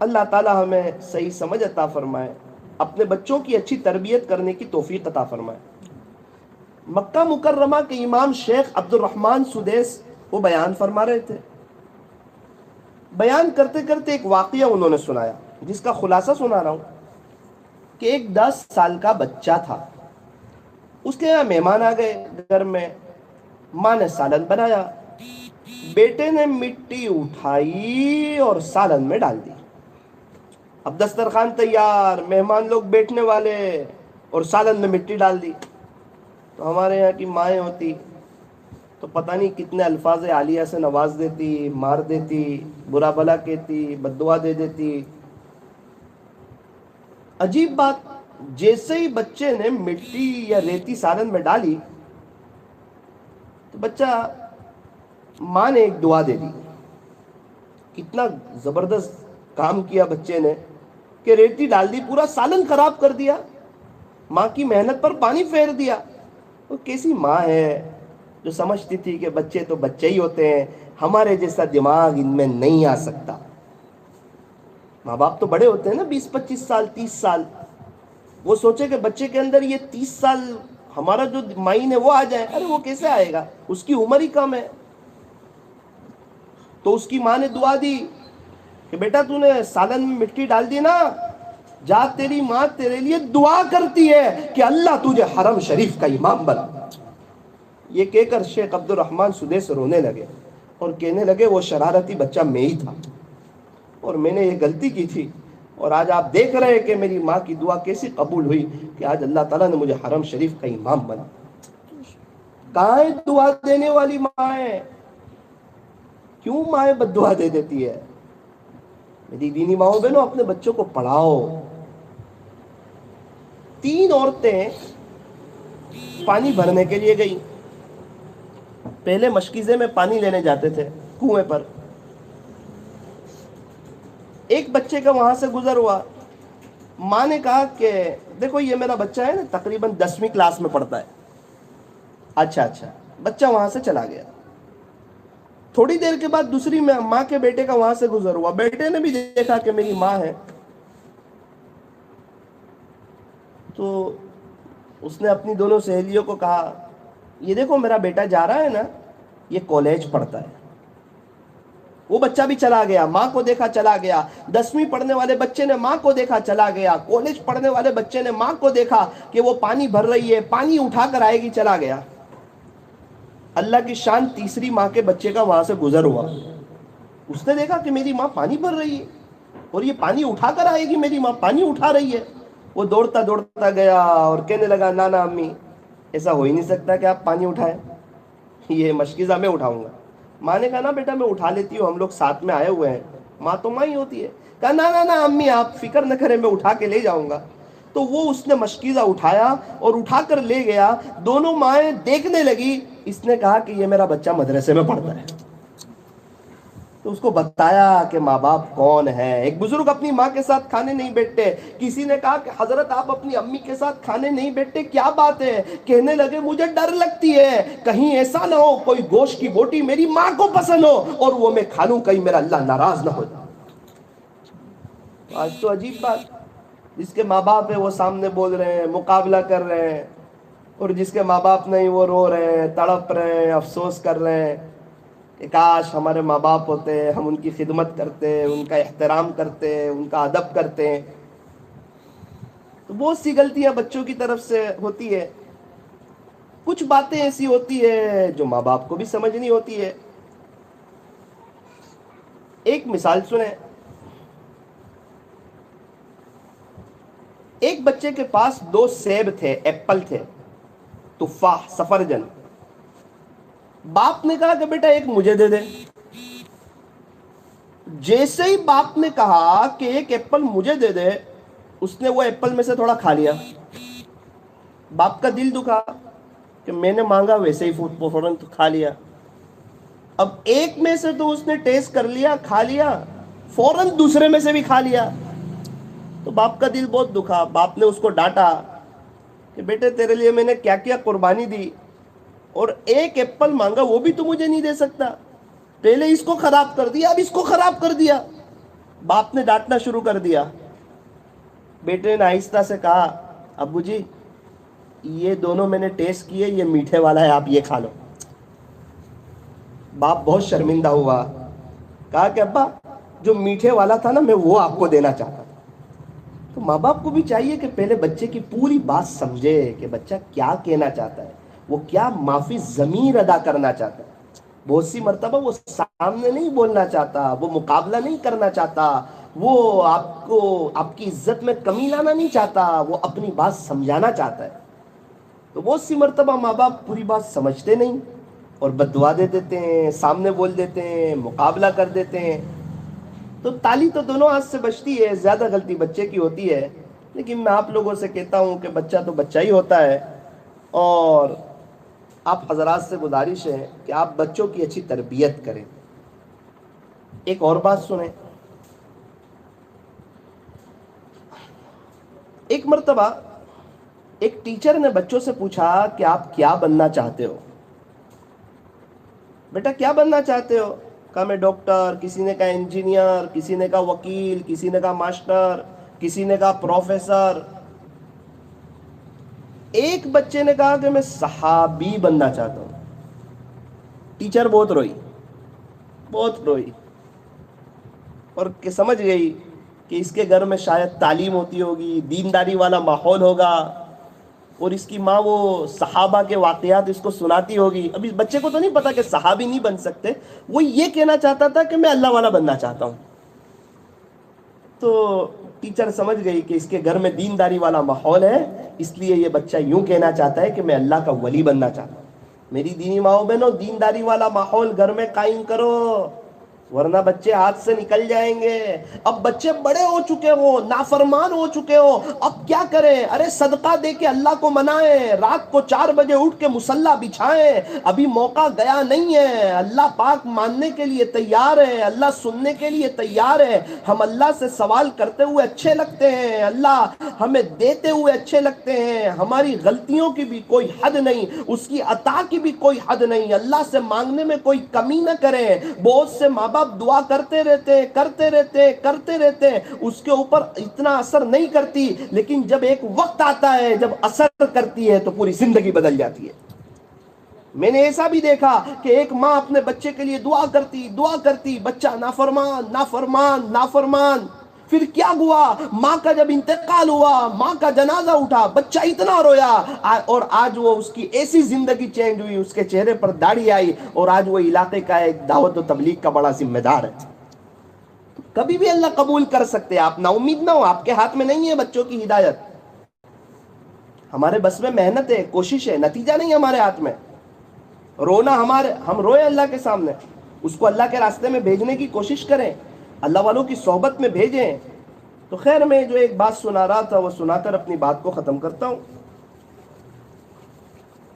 اللہ تعالی ہمیں صحیح سمجھ عطا فرمائے, اپنے بچوں کی اچھی تربیت کرنے کی توفیق عطا فرمائے. مکہ مکرمہ کے امام شیخ عبد الرحمن سدیس وہ بیان فرما رہے تھے. بیان کرتے کرتے ایک واقعہ انہوں نے سنایا جس کا خلاصہ سنا رہا ہوں کہ ایک 10 سال کا بچہ تھا, اس کے یہاں مہمان آ گئے گھر میں. ماں نے سالن بنایا, بیٹے نے مٹی اٹھائی اور سالن میں ڈال دی. اب دسترخوان تیار, مہمان لوگ بیٹھنے والے, اور سالن میں مٹی ڈال دی. تو ہمارے یہاں کی مائیں ہوتی تو پتہ نہیں کتنے الفاظ عالیہ سے نواز دیتی, مار دیتی, برا بھلا کہتی, بد دعا دے دیتی. عجیب بات, جیسے ہی بچے نے مٹی یا ریتی سالن میں ڈالی تو بچہ, ماں نے ایک دعا دے دی. کتنا زبردست کام کیا بچے نے کہ ریتی ڈال دی, پورا سالن خراب کر دیا, ماں کی محنت پر پانی پھیر دیا. وہ کیسی ماں ہے جو سمجھتی تھی کہ بچے تو بچے ہی ہوتے ہیں, ہمارے جیسا دماغ ان میں نہیں آ سکتا. ماں باپ تو بڑے ہوتے ہیں نا, 20-25 سال 30 سال, وہ سوچے کہ بچے کے اندر یہ 30 سال ہمارا جو مائنڈ ہے وہ آ جائے. ارے وہ کیسے آئے گا, اس کی عمر ہی کم ہے. تو اس کی ماں نے دعا دی کہ بیٹا تو نے سالن میں مٹی ڈال دی نا, جا تیری ماں تیرے لیے دعا کرتی ہے کہ اللہ تجھے حرم شریف کا امام بنا. یہ کہہ کر شیخ عبد الرحمن سدیس رونے لگے اور کہنے لگے وہ شرارتی بچہ میں ہی تھا اور میں نے یہ غلطی کی تھی, اور آج آپ دیکھ رہے ہیں کہ میری ماں کی دعا کیسی قبول ہوئی کہ آج اللہ تعالیٰ نے مجھے حرم شریف کا امام بنا. کہاں ہے دعا دینے والی مائیں؟ کیوں مائیں بد دعا دے دیتی ہے؟ میری دینی ماؤں بہنوں, اپنے بچوں کو پڑھاؤ. 3 عورتیں پانی بھرنے کے لیے گئی. پہلے مشکیزے میں پانی لینے جاتے تھے کنویں پر. ایک بچے کا وہاں سے گزر ہوا. ماں نے کہا کہ دیکھو یہ میرا بچہ ہے نا, تقریباً 10ویں کلاس میں پڑھتا ہے. اچھا, بچہ وہاں سے چلا گیا. تھوڑی دیر کے بعد دوسری ماں کے بیٹے کا وہاں سے گزر ہوا. بیٹے نے بھی دیکھا کہ میری ماں ہے, تو اس نے اپنی دونوں سہیلیوں کو کہا یہ دیکھو میرا بیٹا جا رہا ہے نا, یہ کالج پڑھتا ہے. وہ بچہ بھی چلا گیا, ماں کو دیکھا چلا گیا. 10ویں پڑھنے والے بچے نے ماں کو دیکھا چلا گیا. کالج پڑھنے والے بچے نے ماں کو دیکھا کہ وہ پانی بھر رہی ہے, پانی اٹھا کر آئے گی, چلا گیا. اللہ کی شان, تیسری ماں کے بچے کا وہاں سے گزر ہوا. اس نے دیکھا کہ میری ماں پانی بھر رہی ہے اور یہ پانی اٹھا کر آئے گی, میری ماں پانی اٹھا رہی ہے. وہ دوڑتا دوڑتا گیا اور کہنے لگا نانا امی ایسا ہو ہی نہیں سکتا کہ آپ پانی اٹھائیں, یہ مشکیزہ میں اٹھاؤں گا. ماں نے کہا نا بیٹا میں اٹھا لیتی ہوں, ہم لوگ ساتھ میں آئے ہوئے ہیں. ماں تو ماں ہی ہوتی ہے. کہا نا امی آپ فکر نہ کریں, میں اٹھا کے لے جاؤں گا. تو وہ اس نے مشکیزہ اٹھایا اور اٹھا کر لے گیا. دونوں مائیں دیکھنے لگی. اس نے کہا کہ یہ میرا بچہ مدرسے میں پڑھتا ہے. تو اس کو بتایا کہ ماں باپ کون ہے. ایک بزرگ اپنی ماں کے ساتھ کھانے نہیں بیٹھتے. کسی نے کہا کہ حضرت آپ اپنی امی کے ساتھ کھانے نہیں بیٹھتے, کیا بات ہے؟ کہنے لگے مجھے ڈر لگتی ہے کہیں ایسا نہ ہو کوئی گوشت کی بوٹی میری ماں کو پسند ہو اور وہ میں کھا لوں, کہیں میرا اللہ ناراض نہ ہو جائے. آج تو عجیب بات, جس کے ماں باپ ہے وہ سامنے بول رہے ہیں, مقابلہ کر رہے ہیں, اور جس کے ماں باپ نہیں وہ رو رہے ہیں, تڑپ رہے ہیں, افسوس کر رہے ہیں کہ کاش ہمارے ماں باپ ہوتے, ہم ان کی خدمت کرتے, ان کا احترام کرتے, ان کا ادب کرتے. تو بہت سی غلطیاں بچوں کی طرف سے ہوتی ہے. کچھ باتیں ایسی ہوتی ہے جو ماں باپ کو بھی سمجھنی ہوتی ہے. ایک مثال سنیں. ایک بچے کے پاس 2 سیب تھے, ایپل تھے, تفاح, سفرجن. باپ نے کہا کہ بیٹا ایک مجھے دے دے. جیسے ہی باپ نے کہا کہ ایک ایپل مجھے دے دے, اس نے وہ ایپل میں سے تھوڑا کھا لیا. باپ کا دل دکھا کہ میں نے مانگا ویسے ہی فوراً کھا لیا. اب ایک میں سے تو اس نے ٹیسٹ کر لیا, کھا لیا, فوراً دوسرے میں سے بھی کھا لیا. تو باپ کا دل بہت دکھا. باپ نے اس کو ڈانٹا کہ بیٹے تیرے لیے میں نے کیا کیا قربانی دی, اور ایک ایپل مانگا وہ بھی تو مجھے نہیں دے سکتا. پہلے اس کو خراب کر دیا, اب اس کو خراب کر دیا. باپ نے ڈانٹنا شروع کر دیا. بیٹے نے آہستہ سے کہا ابو جی یہ دونوں میں نے ٹیسٹ کیے, یہ میٹھے والا ہے, آپ یہ کھا لو. باپ بہت شرمندہ ہوا. کہا کہ ابا جو میٹھے والا تھا نا میں وہ آپ کو دینا چاہتا تھا. تو ماں باپ کو بھی چاہیے کہ پہلے بچے کی پوری بات سمجھے کہ بچہ کیا کہنا چاہتا ہے, وہ کیا معافی ضمیر ادا کرنا چاہتا ہے. بہت سی مرتبہ وہ سامنے نہیں بولنا چاہتا, وہ مقابلہ نہیں کرنا چاہتا, وہ آپ کو آپ کی عزت میں کمی لانا نہیں چاہتا, وہ اپنی بات سمجھانا چاہتا ہے. تو بہت سی مرتبہ ماں باپ پوری بات سمجھتے نہیں اور بد دعا دے دیتے ہیں, سامنے بول دیتے ہیں, مقابلہ کر دیتے ہیں. تو تالی تو دونوں ہاتھ سے بجتی ہے, زیادہ غلطی بچے کی ہوتی ہے. لیکن میں آپ لوگوں سے کہتا ہوں کہ بچہ تو بچہ ہی ہوتا ہے, اور آپ حضرات سے گزارش ہے کہ آپ بچوں کی اچھی تربیت کریں. ایک اور بات سنیں. ایک مرتبہ ایک ٹیچر نے بچوں سے پوچھا کہ آپ کیا بننا چاہتے ہو؟ بیٹا کیا بننا چاہتے ہو؟ کہا میں ڈاکٹر, کسی نے کہا انجینئر, کسی نے کہا وکیل, کسی نے کہا ماسٹر, کسی نے کہا پروفیسر. ایک بچے نے کہا کہ میں صحابی بننا چاہتا ہوں. ٹیچر بہت روئی اور کہ سمجھ گئی کہ اس کے گھر میں شاید تعلیم ہوتی ہوگی، دینداری والا ماحول ہوگا، اور اس کی ماں وہ صحابہ کے واقعات اس کو سناتی ہوگی. اب اس بچے کو تو نہیں پتا کہ صحابی نہیں بن سکتے، وہ یہ کہنا چاہتا تھا کہ میں اللہ والا بننا چاہتا ہوں. تو ٹیچر سمجھ گئی کہ اس کے گھر میں دینداری والا ماحول ہے، اس لیے یہ بچہ یوں کہنا چاہتا ہے کہ میں اللہ کا ولی بننا چاہتا ہوں. میری دینی ماؤں بہنوں، دینداری والا ماحول گھر میں قائم کرو، ورنہ بچے ہاتھ سے نکل جائیں گے. اب بچے بڑے ہو چکے ہو، نافرمان ہو چکے ہو، اب کیا کریں؟ ارے صدقہ دے کے اللہ کو منائیں، رات کو 4 بجے اٹھ کے مصلی بچھائیں. ابھی موقع گیا نہیں ہے، اللہ پاک ماننے کے لیے تیار ہے، اللہ سننے کے لیے تیار ہے. ہم اللہ سے سوال کرتے ہوئے اچھے لگتے ہیں، اللہ ہمیں دیتے ہوئے اچھے لگتے ہیں. ہماری غلطیوں کی بھی کوئی حد نہیں، اس کی عطا کی بھی کوئی حد نہیں. اللہ سے مانگنے میں کوئی کمی نہ کریں. بہت سے ماں باپ دعا کرتے رہتے، اس کے اوپر اتنا اثر نہیں کرتی، لیکن جب ایک وقت آتا ہے جب اثر کرتی ہے تو پوری زندگی بدل جاتی ہے. میں نے ایسا بھی دیکھا کہ ایک ماں اپنے بچے کے لیے دعا کرتی، بچہ نافرمان. پھر کیا ہوا؟ ماں کا جب انتقال ہوا، ماں کا جنازہ اٹھا، بچہ اتنا رویا، اور آج وہ اس کی ایسی زندگی چینج ہوئی، اس کے چہرے پر داڑھی آئی، اور آج وہ علاقے کا ایک دعوت و تبلیغ کا بڑا ذمہ دار ہے. کبھی بھی اللہ قبول کر سکتے. آپ نا امید نہ ہو، آپ کے ہاتھ میں نہیں ہے بچوں کی ہدایت. ہمارے بس میں محنت ہے، کوشش ہے، نتیجہ نہیں ہمارے ہاتھ میں. رونا ہم روئے اللہ کے سامنے، اس کو اللہ کے راستے میں بھیجنے کی کوشش کریں، اللہ والوں کی صحبت میں بھیجیں. تو خیر، میں جو ایک بات سنا رہا تھا وہ سنا کر اپنی بات کو ختم کرتا ہوں.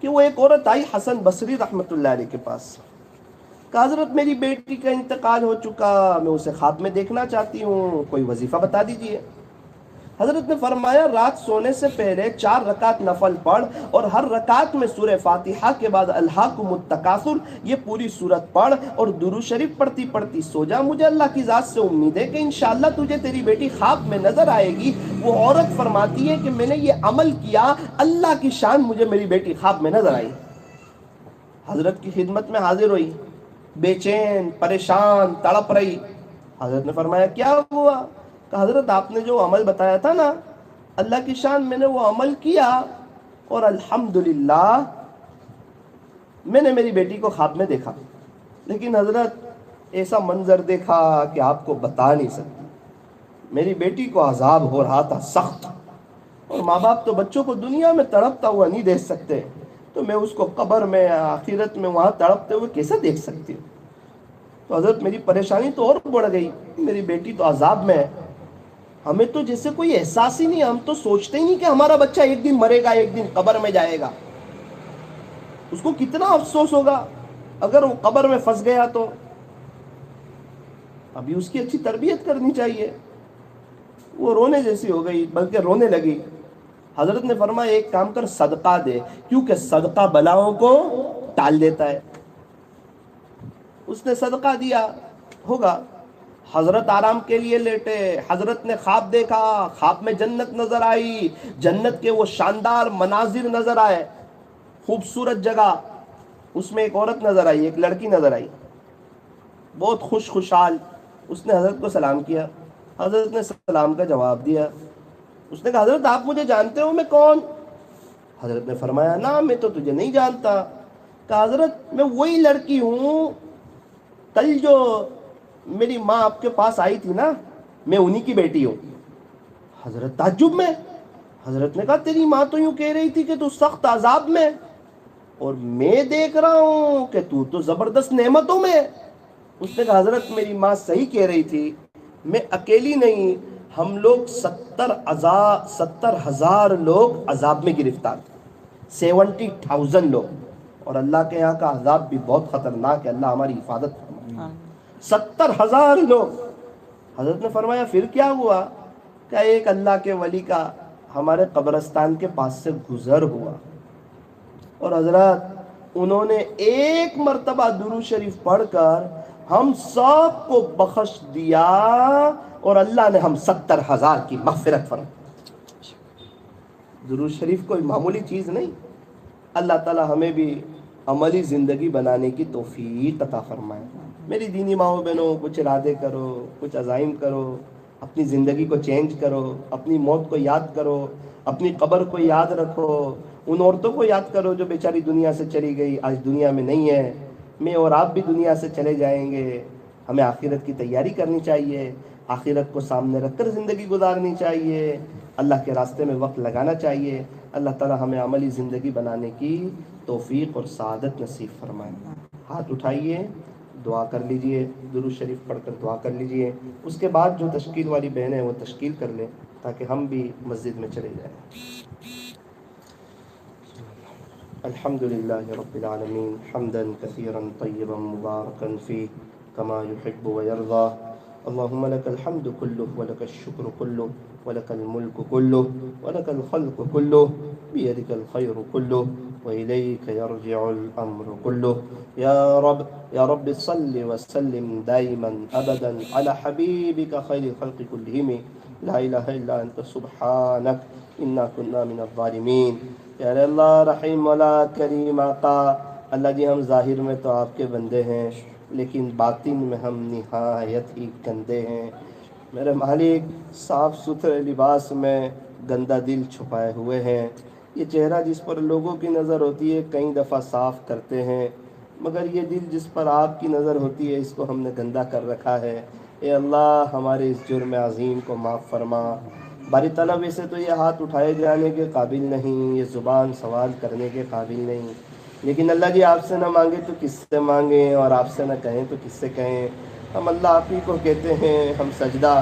کہ وہ ایک عورت آئی حسن بصری رحمۃ اللہ علیہ کے پاس، کہ حضرت میری بیٹی کا انتقال ہو چکا، میں اسے خواب میں دیکھنا چاہتی ہوں، کوئی وظیفہ بتا دیجئے. حضرت نے فرمایا رات سونے سے پہلے 4 رکعت نفل پڑھ، اور ہر رکعت میں سورہ فاتحہ کے بعد الہاکم التکاثر یہ پوری سورت پڑھ، اور درود شریف پڑھتی پڑھتی سو جا. مجھے اللہ کی ذات سے امید ہے کہ انشاءاللہ تجھے تیری بیٹی خواب میں نظر آئے گی. وہ عورت فرماتی ہے کہ میں نے یہ عمل کیا، اللہ کی شان مجھے میری بیٹی خواب میں نظر آئی. حضرت کی خدمت میں حاضر ہوئی، بے چین، پریشان، تڑپ رہی. حضرت نے فرمایا کیا ہوا؟ کہ حضرت آپ نے جو عمل بتایا تھا نا، اللہ کی شان میں نے وہ عمل کیا، اور الحمدللہ میں نے میری بیٹی کو خواب میں دیکھا. لیکن حضرت ایسا منظر دیکھا کہ آپ کو بتا نہیں سکتی. میری بیٹی کو عذاب ہو رہا تھا سخت، اور ماں باپ تو بچوں کو دنیا میں تڑپتا ہوا نہیں دیکھ سکتے، تو میں اس کو قبر میں، آخرت میں وہاں تڑپتے ہوئے کیسے دیکھ سکتی ہوں؟ تو حضرت میری پریشانی تو اور بڑھ گئی، میری بیٹی تو عذاب میں ہے. ہمیں تو جیسے کوئی احساس ہی نہیں، ہم تو سوچتے ہی نہیں کہ ہمارا بچہ ایک دن مرے گا، ایک دن قبر میں جائے گا. اس کو کتنا افسوس ہوگا اگر وہ قبر میں پھنس گیا تو. ابھی اس کی اچھی تربیت کرنی چاہیے. وہ رونے جیسی ہو گئی، بلکہ رونے لگی. حضرت نے فرمایا ایک کام کر، صدقہ دے، کیونکہ صدقہ بلاؤں کو ٹال دیتا ہے. اس نے صدقہ دیا، ہوگا. حضرت آرام کے لیے لیٹے، حضرت نے خواب دیکھا، خواب میں جنت نظر آئی، جنت کے وہ شاندار مناظر نظر آئے، خوبصورت جگہ. اس میں ایک عورت نظر آئی، ایک لڑکی نظر آئی، بہت خوشحال. اس نے حضرت کو سلام کیا، حضرت نے سلام کا جواب دیا. اس نے کہا حضرت آپ مجھے جانتے ہو میں کون؟ حضرت نے فرمایا نا، میں تو تجھے نہیں جانتا. کہا حضرت میں وہی لڑکی ہوں کل جو میری ماں آپ کے پاس آئی تھی نا، میں انہی کی بیٹی ہوں. حضرت تعجب میں. حضرت نے کہا تیری ماں تو یوں کہہ رہی تھی کہ تو سخت عذاب میں، اور میں دیکھ رہا ہوں کہ تو زبردست نعمتوں میں. اس نے کہا حضرت میری ماں صحیح کہہ رہی تھی، میں اکیلی نہیں، ہم لوگ 70,000 لوگ عذاب میں گرفتار تھے، 70,000 لوگ. اور اللہ کے یہاں کا عذاب بھی بہت خطرناک ہے، اللہ ہماری حفاظت فرمائے. 70,000 لوگ. حضرت نے فرمایا پھر کیا ہوا؟ کہ ایک اللہ کے ولی کا ہمارے قبرستان کے پاس سے گزر ہوا، اور حضرت انہوں نے ایک مرتبہ درود شریف پڑھ کر ہم سب کو بخش دیا، اور اللہ نے ہم 70,000 کی مغفرت فرمائی. درود شریف کوئی معمولی چیز نہیں. اللہ تعالی ہمیں بھی عملی زندگی بنانے کی توفیق عطا فرمائے. میری دینی ماؤں بہنوں، کچھ ارادے کرو، کچھ عزائم کرو. اپنی زندگی کو چینج کرو، اپنی موت کو یاد کرو، اپنی قبر کو یاد رکھو، ان عورتوں کو یاد کرو جو بیچاری دنیا سے چلی گئی، آج دنیا میں نہیں ہے، میں اور آپ بھی دنیا سے چلے جائیں گے۔ ہمیں آخرت کی تیاری کرنی چاہیے، آخرت کو سامنے رکھ کر زندگی گزارنی چاہیے، اللہ کے راستے میں وقت لگانا چاہیے۔ اللہ تعالی ہمیں عملی زندگی بنانے کی توفیق اور سعادت نصیب فرمائے۔ ہاتھ اٹھائیے، دعا کر لیجئے، درود شریف پڑھ کر دعا کر لیجئے، اس کے بعد جو تشکیل والی بہنیں ہیں وہ تشکیل کر لیں تاکہ ہم بھی مسجد میں چلے جائیں۔ الحمد لله رب العالمين حمدا كثيرا طيبا مباركا فيه كما يحب ويرضى اللهم لك الحمد كله ولك الشكر كله ولك الملك كله ولك الخلق كله بيدك الخير كله وإليك يرجع الأمر كله يا رب صل وسلم دائما أبدا على حبيبك خير الخلق كلهم لا إله إلا أنت سبحانك إنا كنا من الظالمين۔ یا اللہ رحیم مولا کریم آقا، اللہ جی ہم ظاہر میں تو آپ کے بندے ہیں لیکن باطن میں ہم نہایت ہی گندے ہیں۔ میرے مالک، صاف ستھرے لباس میں گندا دل چھپائے ہوئے ہیں۔ یہ چہرہ جس پر لوگوں کی نظر ہوتی ہے کئی دفعہ صاف کرتے ہیں، مگر یہ دل جس پر آپ کی نظر ہوتی ہے اس کو ہم نے گندا کر رکھا ہے۔ اے اللہ ہمارے اس جرم عظیم کو معاف فرما۔ باری تعالیٰ ویسے تو یہ ہاتھ اٹھائے جانے کے قابل نہیں، یہ زبان سوال کرنے کے قابل نہیں، لیکن اللہ جی آپ سے نہ مانگے تو کس سے مانگیں، اور آپ سے نہ کہیں تو کس سے کہیں۔ ہم اللہ آپ ہی کو کہتے ہیں، ہم سجدہ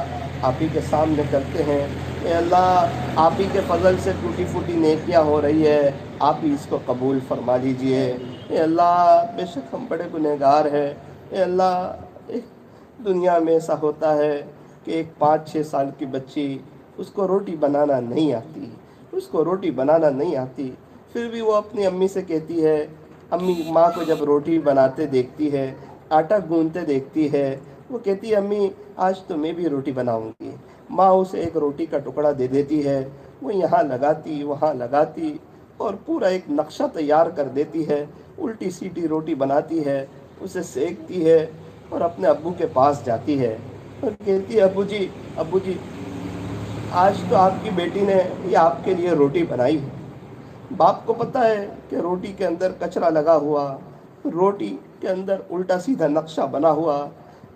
آپ ہی کے سامنے کرتے ہیں۔ اے اللہ آپ ہی کے فضل سے ٹوٹی پھوٹی نیکیاں ہو رہی ہے، آپ ہی اس کو قبول فرما لیجئے۔ اے اللہ بے شک ہم بڑے گنہگار ہیں۔ اے اللہ دنیا میں ایسا ہوتا ہے کہ ایک 5-6 سال کی بچی، اس کو روٹی بنانا نہیں آتی، اس کو روٹی بنانا نہیں آتی، پھر بھی وہ اپنی امی سے کہتی ہے، امی ماں کو جب روٹی بناتے دیکھتی ہے، آٹا گوندتے دیکھتی ہے، وہ کہتی ہے امی آج تو میں بھی روٹی بناؤں گی۔ ماں اسے ایک روٹی کا ٹکڑا دے دیتی ہے، وہ یہاں لگاتی وہاں لگاتی اور پورا ایک نقشہ تیار کر دیتی ہے، الٹی سیدھی روٹی بناتی ہے، اسے سیکتی ہے اور اپنے ابو کے پاس جاتی ہے اور کہتی ہے ابو جی آج تو آپ کی بیٹی نے یہ آپ کے لیے روٹی بنائی ہے۔ باپ کو پتہ ہے کہ روٹی کے اندر کچرا لگا ہوا، روٹی کے اندر الٹا سیدھا نقشہ بنا ہوا،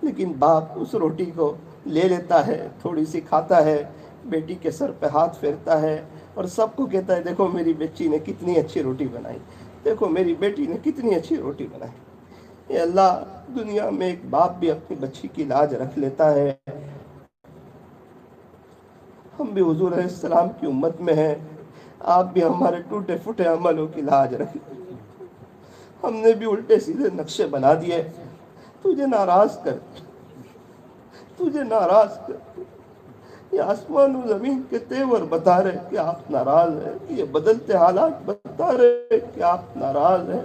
لیکن باپ اس روٹی کو لے لیتا ہے، تھوڑی سی کھاتا ہے، بیٹی کے سر پہ ہاتھ پھیرتا ہے اور سب کو کہتا ہے دیکھو میری بچی نے کتنی اچھی روٹی بنائی، دیکھو میری بیٹی نے کتنی اچھی روٹی بنائی۔ اے اللہ دنیا میں ایک باپ بھی اپنی بچی کی لاج رکھ لیتا ہے، ہم بھی حضور علیہ السلام کی امت میں ہیں، آپ بھی ہمارے ٹوٹے پھوٹے عملوں کی لاج رکھیں۔ ہم نے بھی الٹے سیدھے نقشے بنا دیے، تجھے ناراض کر تجھے ناراض کر یہ آسمان و زمین کے تیور بتا رہے کہ آپ ناراض ہیں، یہ بدلتے حالات بتا رہے کہ آپ ناراض ہیں،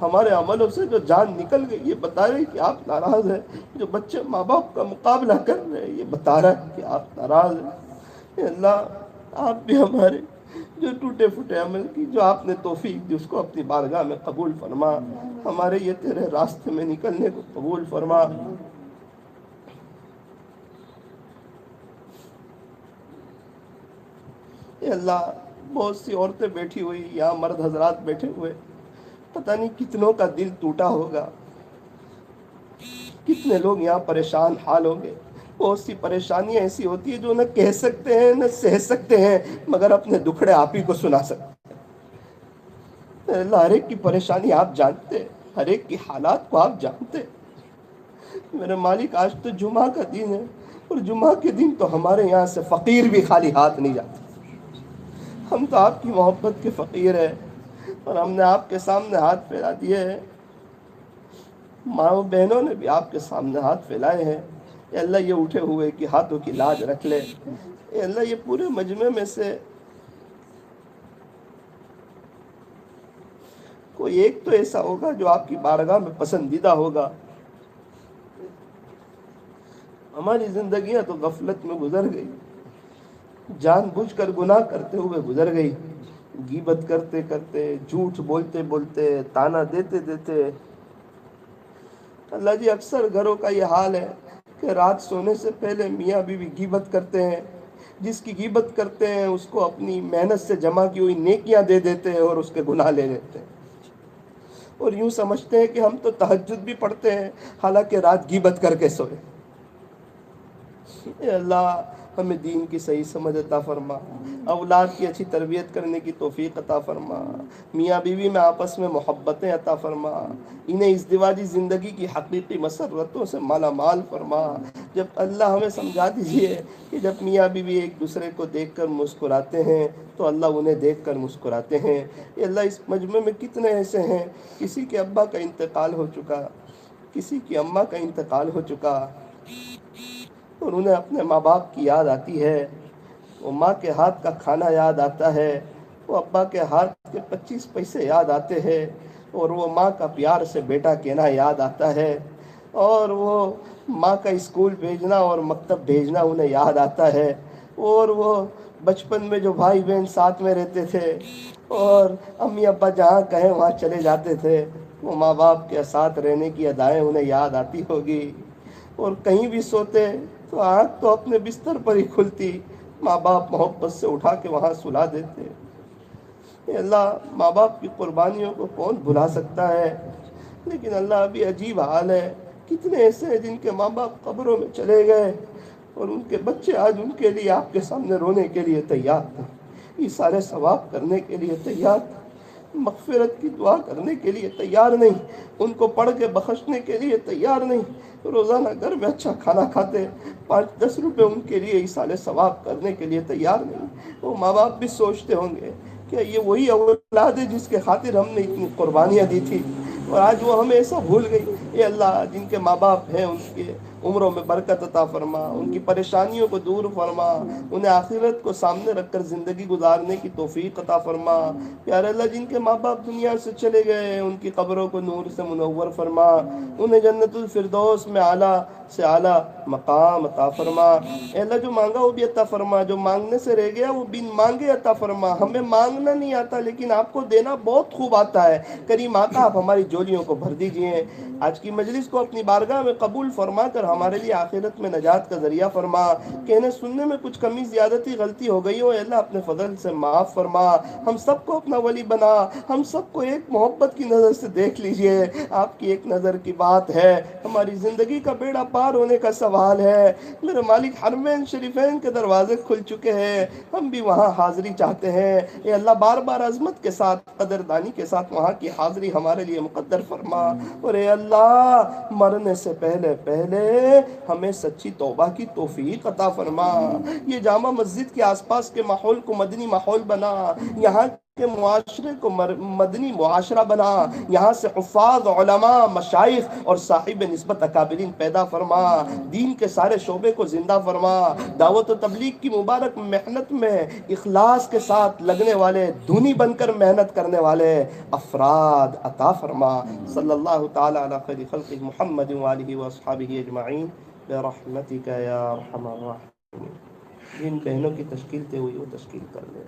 ہمارے عملوں سے جو جان نکل گئی یہ بتا رہے کہ آپ ناراض ہیں، جو بچے ماں باپ کا مقابلہ کر رہے ہیں یہ بتا رہا ہے کہ آپ ناراض ہیں۔ اے اللہ آپ بھی ہمارے جو ٹوٹے پھوٹے عمل کی جو آپ نے توفیق دی اس کو اپنی بارگاہ میں قبول فرما، ہمارے یہ تیرے راستے میں نکلنے کو قبول فرما۔ اے اللہ بہت سی عورتیں بیٹھی ہوئی، یہاں مرد حضرات بیٹھے ہوئے، پتہ نہیں کتنوں کا دل ٹوٹا ہوگا، کتنے لوگ یہاں پریشان حال ہوں گے۔ بہت سی پریشانیاں ایسی ہوتی ہیں جو نہ کہہ سکتے ہیں نہ سہ سکتے ہیں، مگر اپنے دکھڑے آپ ہی کو سنا سکتے ہیں۔ اللہ ہر ایک کی پریشانی آپ جانتے ہیں، ہر ایک کی حالات کو آپ جانتے ہیں۔ میرے مالک آج تو جمعہ کا دن ہے اور جمعہ کے دن تو ہمارے یہاں سے فقیر بھی خالی ہاتھ نہیں جاتے، ہم تو آپ کی محبت کے فقیر ہیں اور ہم نے آپ کے سامنے ہاتھ پھیلا دیے ہیں، ماں و بہنوں نے بھی آپ کے سامنے ہاتھ پھیلائے ہیں۔ اے اللہ یہ اٹھے ہوئے کہ ہاتھوں کی لاج رکھ لے۔ اے اللہ یہ پورے مجمع میں سے کوئی ایک تو ایسا ہوگا جو آپ کی بارگاہ میں پسندیدہ ہوگا۔ ہماری زندگیاں تو غفلت میں گزر گئی، جان بوجھ کر گناہ کرتے ہوئے گزر گئی، غیبت کرتے کرتے، جھوٹ بولتے بولتے، تانا دیتے دیتے۔ اللہ جی اکثر گھروں کا یہ حال ہے کہ رات سونے سے پہلے میاں بیوی غیبت کرتے ہیں، جس کی غیبت کرتے ہیں اس کو اپنی محنت سے جمع کی ہوئی نیکیاں دے دیتے ہیں اور اس کے گناہ لے لیتے ہیں، اور یوں سمجھتے ہیں کہ ہم تو تہجد بھی پڑھتے ہیں حالانکہ رات غیبت کر کے سوئے۔ اے اللہ ہمیں دین کی صحیح سمجھ عطا فرما، اولاد کی اچھی تربیت کرنے کی توفیق عطا فرما، میاں بیوی میں آپس میں محبتیں عطا فرما، انہیں ازدواجی زندگی کی حقیقی مسرتوں سے مالا مال فرما۔ جب اللہ ہمیں سمجھا دیجئے کہ جب میاں بیوی ایک دوسرے کو دیکھ کر مسکراتے ہیں تو اللہ انہیں دیکھ کر مسکراتے ہیں۔ اے اللہ اس مجمع میں کتنے ایسے ہیں کسی کے ابا کا انتقال ہو چکا، کسی کی اماں کا انتقال ہو چکا، اور انہیں اپنے ماں باپ کی یاد آتی ہے، وہ ماں کے ہاتھ کا کھانا یاد آتا ہے، وہ ابا کے ہاتھ کے 25 پیسے یاد آتے ہیں، اور وہ ماں کا پیار سے بیٹا کہنا یاد آتا ہے، اور وہ ماں کا اسکول بھیجنا اور مکتب بھیجنا انہیں یاد آتا ہے، اور وہ بچپن میں جو بھائی بہن ساتھ میں رہتے تھے اور امی ابا جہاں کہیں وہاں چلے جاتے تھے، وہ ماں باپ کے ساتھ رہنے کی ادائیں انہیں یاد آتی ہوگی، اور کہیں بھی سوتے تو آنکھ تو اپنے بستر پر ہی کھلتی، ماں باپ محبت سے اٹھا کے وہاں سلا دیتے۔ اے اللہ ماں باپ کی قربانیوں کو کون بھلا سکتا ہے، لیکن اللہ ابھی عجیب حال ہے، کتنے ایسے ہیں جن کے ماں باپ قبروں میں چلے گئے اور ان کے بچے آج ان کے لیے آپ کے سامنے رونے کے لیے تیار تھے، ایثار ثواب کرنے کے لیے تیار تھے، مغفرت کی دعا کرنے کے لیے تیار نہیں، ان کو پڑھ کے بخشنے کے لیے تیار نہیں، روزانہ گھر میں اچھا کھانا کھاتے، 5-10 روپے ان کے لیے ایثار ثواب کرنے کے لیے تیار نہیں۔ وہ ماں باپ بھی سوچتے ہوں گے کہ یہ وہی اولاد ہے جس کے خاطر ہم نے اتنی قربانیاں دی تھی اور آج وہ ہمیں ایسا بھول گئی۔ اے اللہ جن کے ماں باپ ہیں ان کے عمروں میں برکت عطا فرما، ان کی پریشانیوں کو دور فرما، انہیں آخرت کو سامنے رکھ کر زندگی گزارنے کی توفیق عطا فرما۔ پیارے اللہ جن کے ماں باپ دنیا سے چلے گئے ان کی قبروں کو نور سے منور فرما، انہیں جنت الفردوس میں اعلیٰ سے اعلیٰ مقام عطا فرما۔ اے اللہ جو مانگا وہ بھی عطا فرما، جو مانگنے سے رہ گیا وہ بن مانگے عطا فرما۔ ہمیں مانگنا نہیں آتا لیکن آپ کو دینا بہت خوب آتا ہے، کریم آقا آپ ہماری جولیوں کو بھر دیجئے، آج کی مجلس کو اپنی بارگاہ میں قبول فرما کر ہمارے لیے آخرت میں نجات کا ذریعہ فرما۔ کہنے سننے میں کچھ کمی زیادتی غلطی ہو گئی ہو اے اللہ اپنے فضل سے معاف فرما، ہم سب کو اپنا ولی بنا، ہم سب کو ایک محبت کی نظر سے دیکھ لیجئے۔ آپ کی ایک نظر کی بات ہے، ہماری زندگی کا بیڑا پار ہونے کا سوال ہے۔ میرے مالک حرمین شریفین کے دروازے کھل چکے ہیں، ہم بھی وہاں حاضری چاہتے ہیں۔ اے اللہ بار بار عظمت کے ساتھ قدردانی کے ساتھ وہاں کی حاضری ہمارے لیے مقدر فرما، اور اے اللہ مرنے سے پہلے پہلے ہمیں سچی توبہ کی توفیق عطا فرما۔ یہ جامع مسجد کے آس پاس کے ماحول کو مدنی ماحول بنا، یہاں کے معاشرے کو مدنی معاشرہ بنا، یہاں سے حفاظ علماء مشائخ اور صاحب نسبت اکابرین پیدا فرما، دین کے سارے شعبے کو زندہ فرما، دعوت و تبلیغ کی مبارک محنت میں اخلاص کے ساتھ لگنے والے، دھنی بن کر محنت کرنے والے افراد عطا فرما۔ صلی اللہ تعالی علی خیر خلق محمد وآلہ واصحابہ اجمعین برحمتک یا ارحم الراحمین۔ جن بہنوں کی تشکیل تے ہوئی وہ تشکیل کر لیں۔